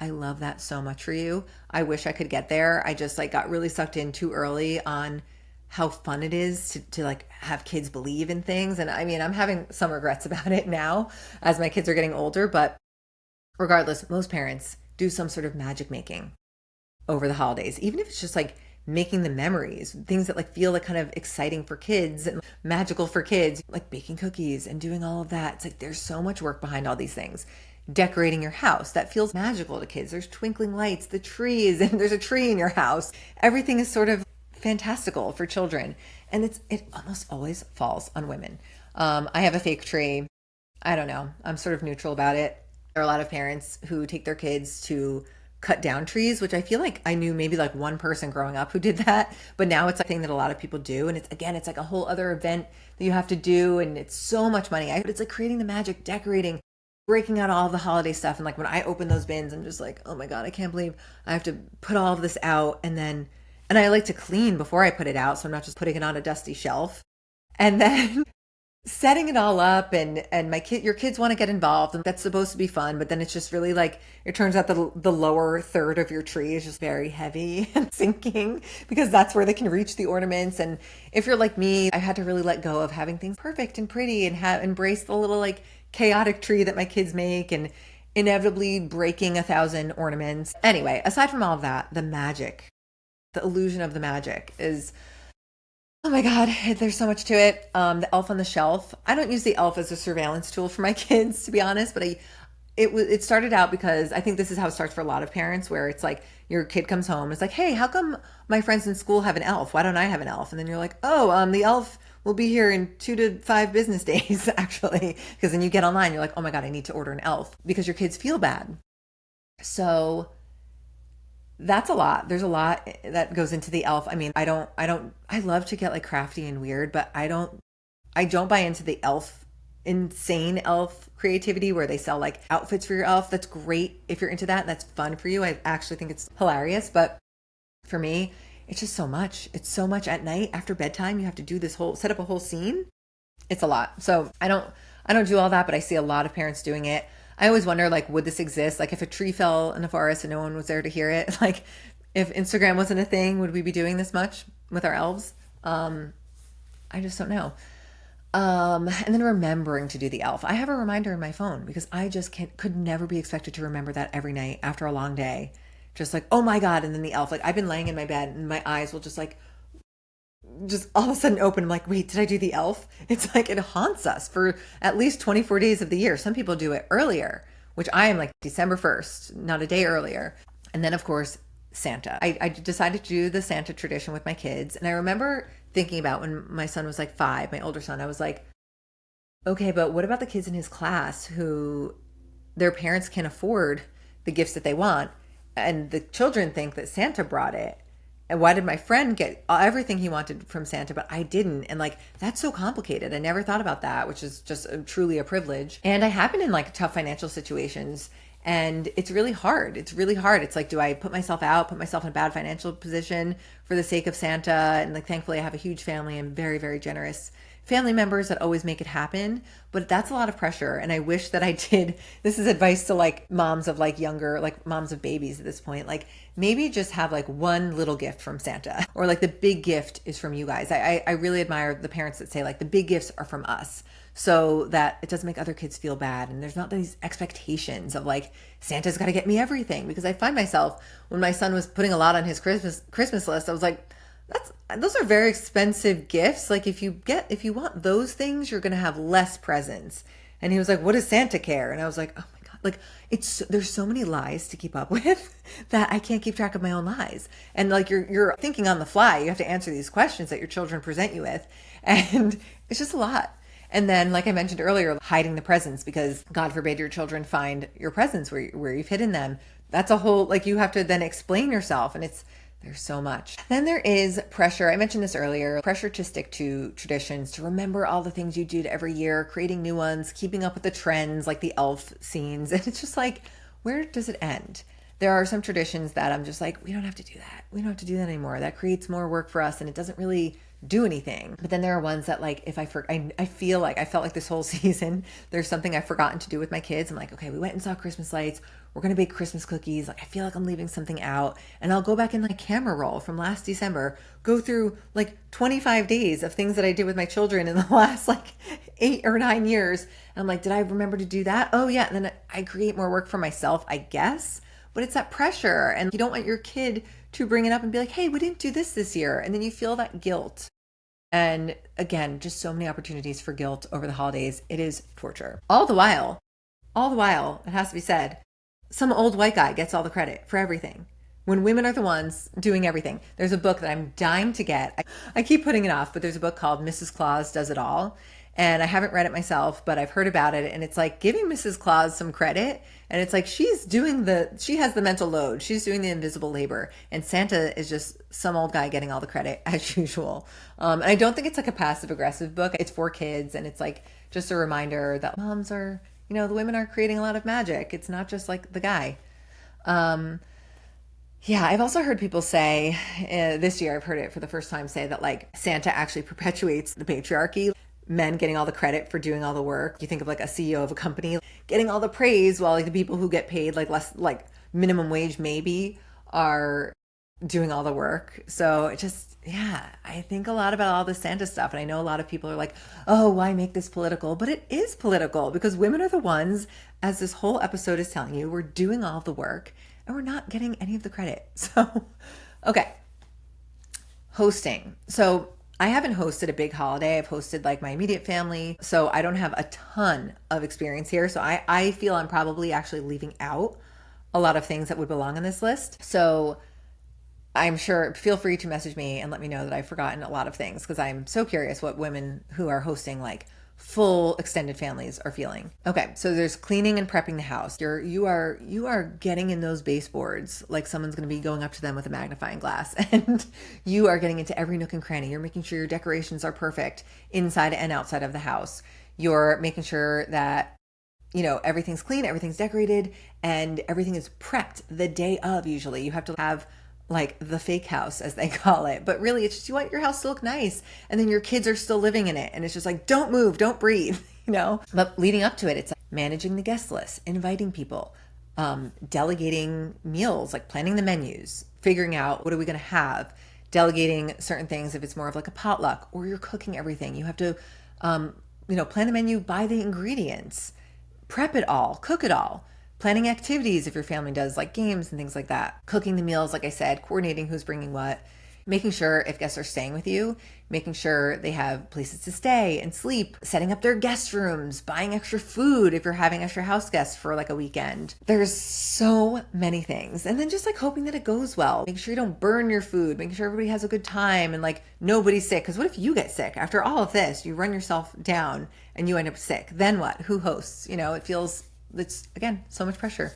I love that so much for you. I wish I could get there. I just like got really sucked in too early on how fun it is to like have kids believe in things. And I mean, I'm having some regrets about it now as my kids are getting older, but regardless, most parents do some sort of magic making over the holidays, even if it's just like making the memories, things that like feel like kind of exciting for kids and magical for kids, like baking cookies and doing all of that. It's like there's so much work behind all these things. Decorating your house, that feels magical to kids. There's twinkling lights, the trees, and there's a tree in your house. Everything is sort of fantastical for children. And it almost always falls on women. I have a fake tree. I don't know. I'm sort of neutral about it. There are a lot of parents who take their kids to cut down trees, which I feel like I knew maybe like one person growing up who did that, but now it's a thing that a lot of people do. And it's like a whole other event that you have to do. And it's so much money. It's like creating the magic, decorating, breaking out all the holiday stuff. And like when I open those bins, I'm just like, oh my God, I can't believe I have to put all of this out. And I like to clean before I put it out. So I'm not just putting it on a dusty shelf. And then setting it all up and your kids want to get involved and that's supposed to be fun, but then it's just really like, it turns out the lower third of your tree is just very heavy and sinking because that's where they can reach the ornaments. And if you're like me, I had to really let go of having things perfect and pretty and embrace the little like chaotic tree that my kids make and inevitably breaking 1,000 ornaments. Anyway, aside from all of that, the magic, the illusion of the magic is, oh my God, there's so much to it. The Elf on the Shelf. I don't use the elf as a surveillance tool for my kids, to be honest, but it started out because I think this is how it starts for a lot of parents, where it's like your kid comes home, it's like, hey, how come my friends in school have an elf? Why don't I have an elf? And then you're like, oh, the elf will be here in 2 to 5 business days, actually. Because then you get online, you're like, oh my God, I need to order an elf because your kids feel bad. So That's a lot. There's a lot that goes into the elf. I mean, I love to get like crafty and weird, but I don't buy into the elf, insane elf creativity where they sell like outfits for your elf. That's great if you're into that. That's fun for you. I actually think it's hilarious. But for me, it's just so much. It's so much at night after bedtime. You have to do this whole set up a whole scene. It's a lot. So I don't do all that, but I see a lot of parents doing it. I always wonder, like, would this exist? Like, if a tree fell in the forest and no one was there to hear it, like, if Instagram wasn't a thing, would we be doing this much with our elves? I just don't know. And then remembering to do the elf. I have a reminder in my phone because I just could never be expected to remember that every night after a long day. Just like, oh my God. And then the elf, like I've been laying in my bed and my eyes will just like, just all of a sudden open. I'm like, wait, did I do the elf? It's like, it haunts us for at least 24 days of the year. Some people do it earlier, which I am like December 1st, not a day earlier. And then of course, Santa. I decided to do the Santa tradition with my kids. And I remember thinking about when my son was like 5, my older son, I was like, okay, but what about the kids in his class who their parents can afford the gifts that they want? And the children think that Santa brought it. And why did my friend get everything he wanted from Santa, but I didn't? And like, that's so complicated. I never thought about that, which is just truly a privilege. And I have been in like tough financial situations and it's really hard. It's really hard. It's like, do I put myself out, put myself in a bad financial position for the sake of Santa? And like, thankfully I have a huge family and very, very generous family members that always make it happen, but that's a lot of pressure. And I wish that I did. This is advice to like moms of like younger, like moms of babies at this point, like maybe just have like one little gift from Santa or like the big gift is from you guys. I really admire the parents that say like the big gifts are from us so that it doesn't make other kids feel bad. And there's not these expectations of like, Santa's got to get me everything, because I find myself when my son was putting a lot on his Christmas list, I was like, those are very expensive gifts. Like if you want those things, you're going to have less presents. And he was like, what does Santa care? And I was like, oh my God, like there's so many lies to keep up with that I can't keep track of my own lies. And like you're thinking on the fly, you have to answer these questions that your children present you with. And it's just a lot. And then, like I mentioned earlier, hiding the presents because God forbid your children find your presents where you've hidden them. That's a whole, like you have to then explain yourself, and there's so much. Then there is pressure. I mentioned this earlier, pressure to stick to traditions, to remember all the things you did every year, creating new ones, keeping up with the trends like the elf scenes. And it's just like, where does it end? There are some traditions that I'm just like, we don't have to do that. We don't have to do that anymore. That creates more work for us and it doesn't really do anything. But then there are ones that like, if I feel like I felt like this whole season, there's something I've forgotten to do with my kids. I'm like, okay, we went and saw Christmas lights. We're going to bake Christmas cookies. Like, I feel like I'm leaving something out, and I'll go back in like camera roll from last December, go through like 25 days of things that I did with my children in the last like 8 or 9 years. And I'm like, did I remember to do that? Oh yeah. And then I create more work for myself, I guess, but it's that pressure, and you don't want your kid to bring it up and be like, hey, we didn't do this year. And then you feel that guilt. And again, just so many opportunities for guilt over the holidays. It is torture. All the while, it has to be said, some old white guy gets all the credit for everything when women are the ones doing everything. There's a book that I'm dying to get. I keep putting it off, but there's a book called Mrs. Claus Does It All. And I haven't read it myself, but I've heard about it. And it's like giving Mrs. Claus some credit. And it's like she has the mental load. She's doing the invisible labor. And Santa is just some old guy getting all the credit as usual. And I don't think it's like a passive aggressive book. It's for kids. And it's like just a reminder that moms are, the women are creating a lot of magic. It's not just like the guy. Yeah, I've also heard people say this year, I've heard it for the first time, say that like Santa actually perpetuates the patriarchy. Men getting all the credit for doing all the work. You think of like a CEO of a company getting all the praise while like the people who get paid like less, like minimum wage maybe, are doing all the work. So it just, yeah, I think a lot about all the Santa stuff. And I know a lot of people are like, oh, why make this political? But it is political because women are the ones, as this whole episode is telling you, we're doing all the work and we're not getting any of the credit. So, okay. Hosting. So I haven't hosted a big holiday. I've hosted like my immediate family. So I don't have a ton of experience here. So I feel I'm probably actually leaving out a lot of things that would belong on this list. So I'm sure, feel free to message me and let me know that I've forgotten a lot of things, because I'm so curious what women who are hosting like full extended families are feeling. Okay, so there's cleaning and prepping the house. You are getting in those baseboards like someone's going to be going up to them with a magnifying glass, and you are getting into every nook and cranny. You're making sure your decorations are perfect inside and outside of the house. You're making sure that everything's clean, everything's decorated, and everything is prepped the day of. Usually you have to have like the fake house, as they call it, but really it's just you want your house to look nice, and then your kids are still living in it, and it's just like, don't move, don't breathe. But leading up to it, it's like managing the guest list, inviting people, delegating meals, like planning the menus, figuring out what are we going to have, delegating certain things if it's more of like a potluck or you're cooking everything. You have to plan the menu, buy the ingredients, prep it all, cook it all, planning activities if your family does like games and things like that, cooking the meals, like I said, coordinating who's bringing what, making sure if guests are staying with you, making sure they have places to stay and sleep, setting up their guest rooms, buying extra food if you're having extra house guests for like a weekend. There's so many things. And then just like hoping that it goes well, making sure you don't burn your food, making sure everybody has a good time and like nobody's sick. Because what if you get sick? After all of this, you run yourself down and you end up sick. Then what? Who hosts? It's again, so much pressure.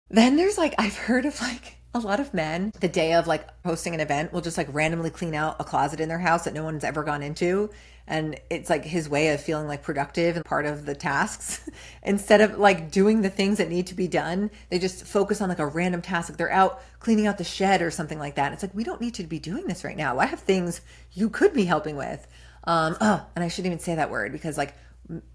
Then there's like, I've heard of like a lot of men, the day of like hosting an event, will just like randomly clean out a closet in their house that no one's ever gone into. And it's like his way of feeling like productive and part of the tasks. Instead of like doing the things that need to be done, they just focus on like a random task. Like they're out cleaning out the shed or something like that. And it's like, we don't need to be doing this right now. I have things you could be helping with. And I shouldn't even say that word, because like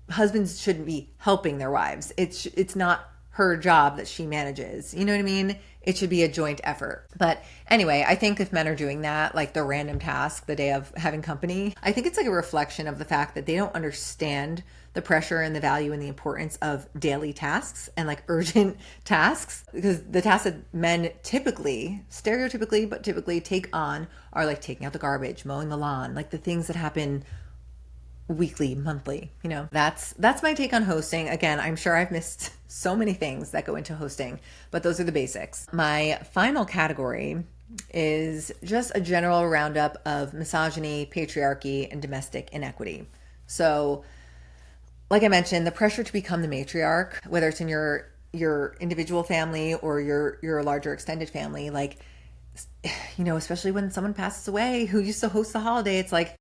husbands shouldn't be helping their wives. It's not her job that she manages. You know what I mean? It should be a joint effort. But anyway, I think if men are doing that, like the random task the day of having company, I think it's like a reflection of the fact that they don't understand the pressure and the value and the importance of daily tasks and like urgent tasks. Because the tasks that men stereotypically, but typically take on are like taking out the garbage, mowing the lawn, like the things that happen weekly, monthly. That's my take on hosting. Again, I'm sure I've missed so many things that go into hosting, but those are the basics. My final category is just a general roundup of misogyny, patriarchy, and domestic inequity. So like I mentioned, the pressure to become the matriarch, whether it's in your individual family or your larger extended family, like especially when someone passes away who used to host the holiday, it's like,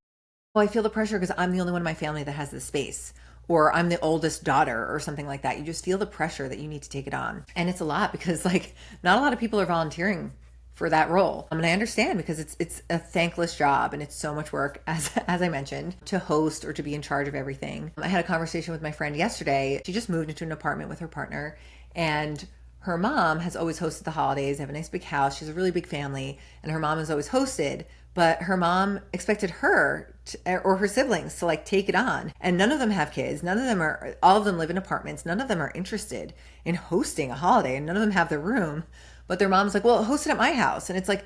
well, I feel the pressure because I'm the only one in my family that has this space, or I'm the oldest daughter or something like that. You just feel the pressure that you need to take it on. And it's a lot because like not a lot of people are volunteering for that role. And I understand, because it's a thankless job and it's so much work, as I mentioned, to host or to be in charge of everything. I had a conversation with my friend yesterday. She just moved into an apartment with her partner, and her mom has always hosted the holidays. They have a nice big house. She has a really big family, and her mom has always hosted. But her mom expected her or her siblings to like take it on. And none of them have kids. All of them live in apartments. None of them are interested in hosting a holiday, and none of them have their room. But their mom's like, well, host it at my house. And it's like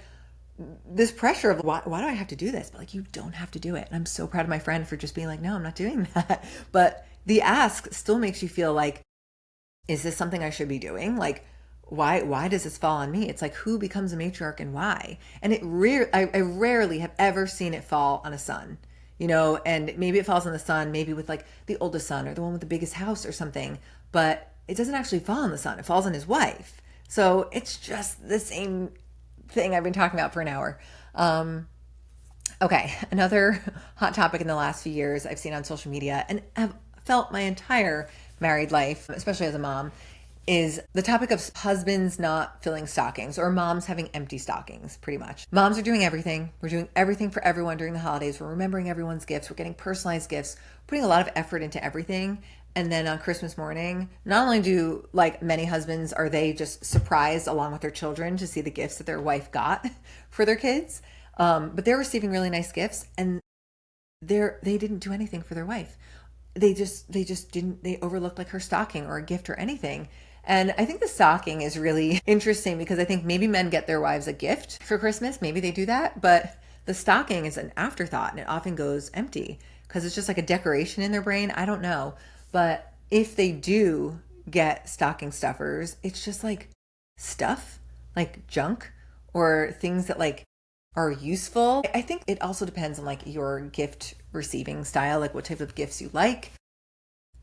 this pressure of why do I have to do this? But like, you don't have to do it. And I'm so proud of my friend for just being like, no, I'm not doing that. But the ask still makes you feel like, is this something I should be doing? Like, why does this fall on me? It's like, who becomes a matriarch and why? And I rarely have ever seen it fall on a son, and maybe it falls on the son, maybe with like the oldest son or the one with the biggest house or something, but it doesn't actually fall on the son. It falls on his wife. So it's just the same thing I've been talking about for an hour. Okay. Another hot topic in the last few years I've seen on social media and have felt my entire married life, especially as a mom, is the topic of husbands not filling stockings, or moms having empty stockings, pretty much. Moms are doing everything. We're doing everything for everyone during the holidays. We're remembering everyone's gifts. We're getting personalized gifts, putting a lot of effort into everything. And then on Christmas morning, not only do like many husbands, are they just surprised along with their children to see the gifts that their wife got for their kids, but they're receiving really nice gifts, and they didn't do anything for their wife. They overlooked like her stocking or a gift or anything. And I think the stocking is really interesting, because I think maybe men get their wives a gift for Christmas. Maybe they do that, but the stocking is an afterthought, and it often goes empty because it's just like a decoration in their brain. I don't know. But if they do get stocking stuffers, it's just like stuff, like junk, or things that like are useful. I think it also depends on like your gift receiving style, like what type of gifts you like.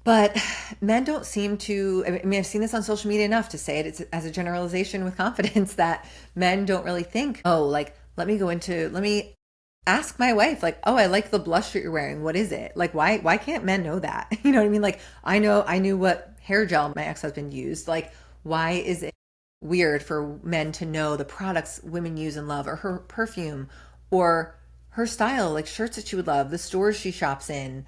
But men don't seem to, I mean, I've seen this on social media enough to say it as a generalization with confidence that men don't really think, oh, like, let me ask my wife, like, oh, I like the blush that you're wearing. What is it? Like, why can't men know that? You know what I mean? Like, I knew what hair gel my ex-husband used. Like, why is it weird for men to know the products women use and love, or her perfume, or her style, like shirts that she would love, the stores she shops in.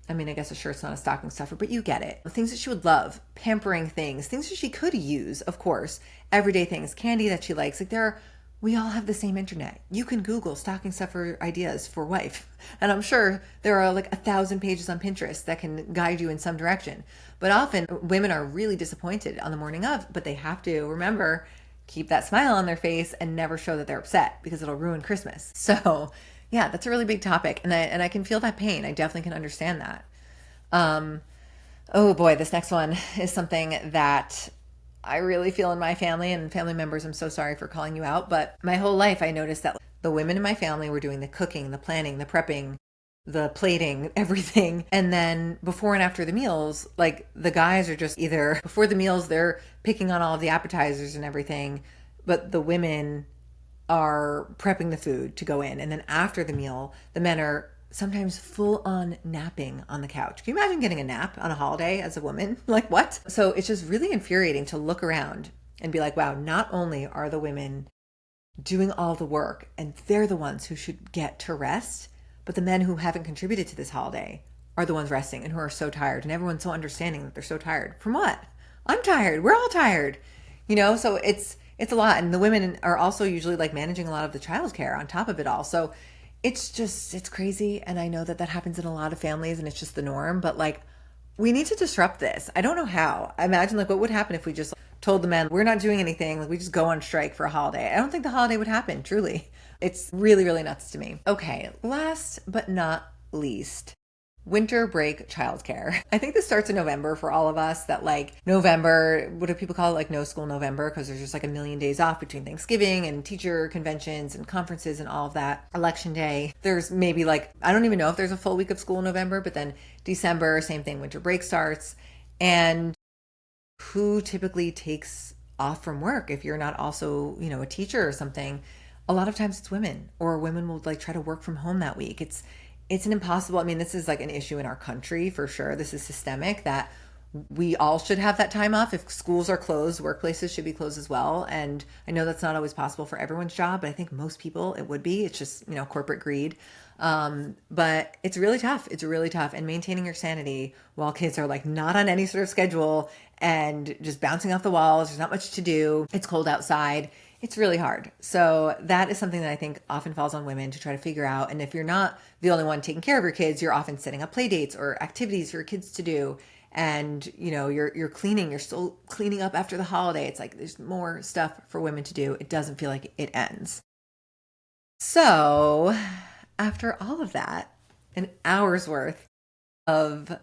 I mean, I guess a shirt's not a stocking stuffer, but you get it. Things that she would love, pampering things that she could use, of course, everyday things, candy that she likes. Like we all have the same internet. You can Google stocking stuffer ideas for wife. And I'm sure there are like 1,000 pages on Pinterest that can guide you in some direction. But often women are really disappointed on the morning of, but they have to remember, keep that smile on their face and never show that they're upset because it'll ruin Christmas. So yeah, that's a really big topic. And I can feel that pain. I definitely can understand that. Um, oh boy, this next one is something that I really feel in my family and family members. I'm so sorry for calling you out, but my whole life I noticed that the women in my family were doing the cooking, the planning, the prepping, the plating, everything. And then before and after the meals, like the guys are just either before the meals, they're picking on all of the appetizers and everything, but the women are prepping the food to go in. And then after the meal, the men are sometimes full on napping on the couch. Can you imagine getting a nap on a holiday as a woman? Like what? So it's just really infuriating to look around and be like, wow, not only are the women doing all the work and they're the ones who should get to rest, but the men who haven't contributed to this holiday are the ones resting and who are so tired. And everyone's so understanding that they're so tired. From what? I'm tired. We're all tired. So it's a lot. And the women are also usually like managing a lot of the childcare on top of it all. So it's crazy. And I know that happens in a lot of families and it's just the norm, but like we need to disrupt this. I don't know how. I imagine like what would happen if we just told the men, we're not doing anything. Like we just go on strike for a holiday. I don't think the holiday would happen, truly. It's really, really nuts to me. Okay. Last but not least, winter break childcare. I think this starts in November for all of us, that like November, what do people call it? Like no school November, because there's just like a million days off between Thanksgiving and teacher conventions and conferences and all of that. Election day. There's maybe like, I don't even know if there's a full week of school in November, but then December, same thing, winter break starts. And who typically takes off from work if you're not also, a teacher or something? A lot of times it's women, or women will like try to work from home that week. It's an impossible, I mean, this is like an issue in our country for sure. This is systemic, that we all should have that time off. If schools are closed, workplaces should be closed as well. And I know that's not always possible for everyone's job, but I think most people it would be. It's just, corporate greed. But it's really tough. It's really tough. And maintaining your sanity while kids are like not on any sort of schedule and just bouncing off the walls. There's not much to do. It's cold outside. It's really hard. So that is something that I think often falls on women to try to figure out. And if you're not the only one taking care of your kids, you're often setting up play dates or activities for your kids to do. And you're cleaning, you're still cleaning up after the holiday. It's like there's more stuff for women to do. It doesn't feel like it ends. So after all of that, an hour's worth of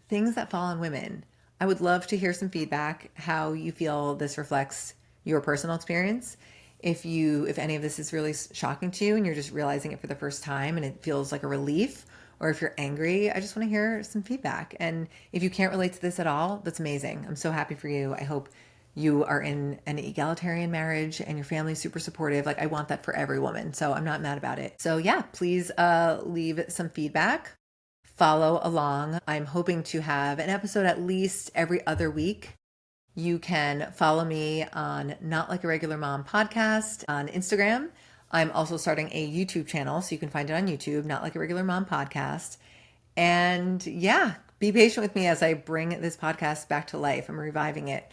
things that fall on women, I would love to hear some feedback, how you feel this reflects your personal experience. If any of this is really shocking to you and you're just realizing it for the first time and it feels like a relief, or if you're angry, I just want to hear some feedback. And if you can't relate to this at all, that's amazing. I'm so happy for you. I hope you are in an egalitarian marriage and your family's super supportive. Like I want that for every woman. So I'm not mad about it. So yeah, please leave some feedback. Follow along. I'm hoping to have an episode at least every other week. You can follow me on Not Like a Regular Mom podcast on Instagram. I'm also starting a YouTube channel, so you can find it on YouTube, Not Like a Regular Mom podcast. And yeah, be patient with me as I bring this podcast back to life. I'm reviving it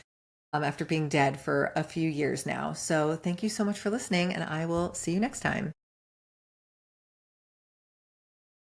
after being dead for a few years now. So thank you so much for listening, and I will see you next time.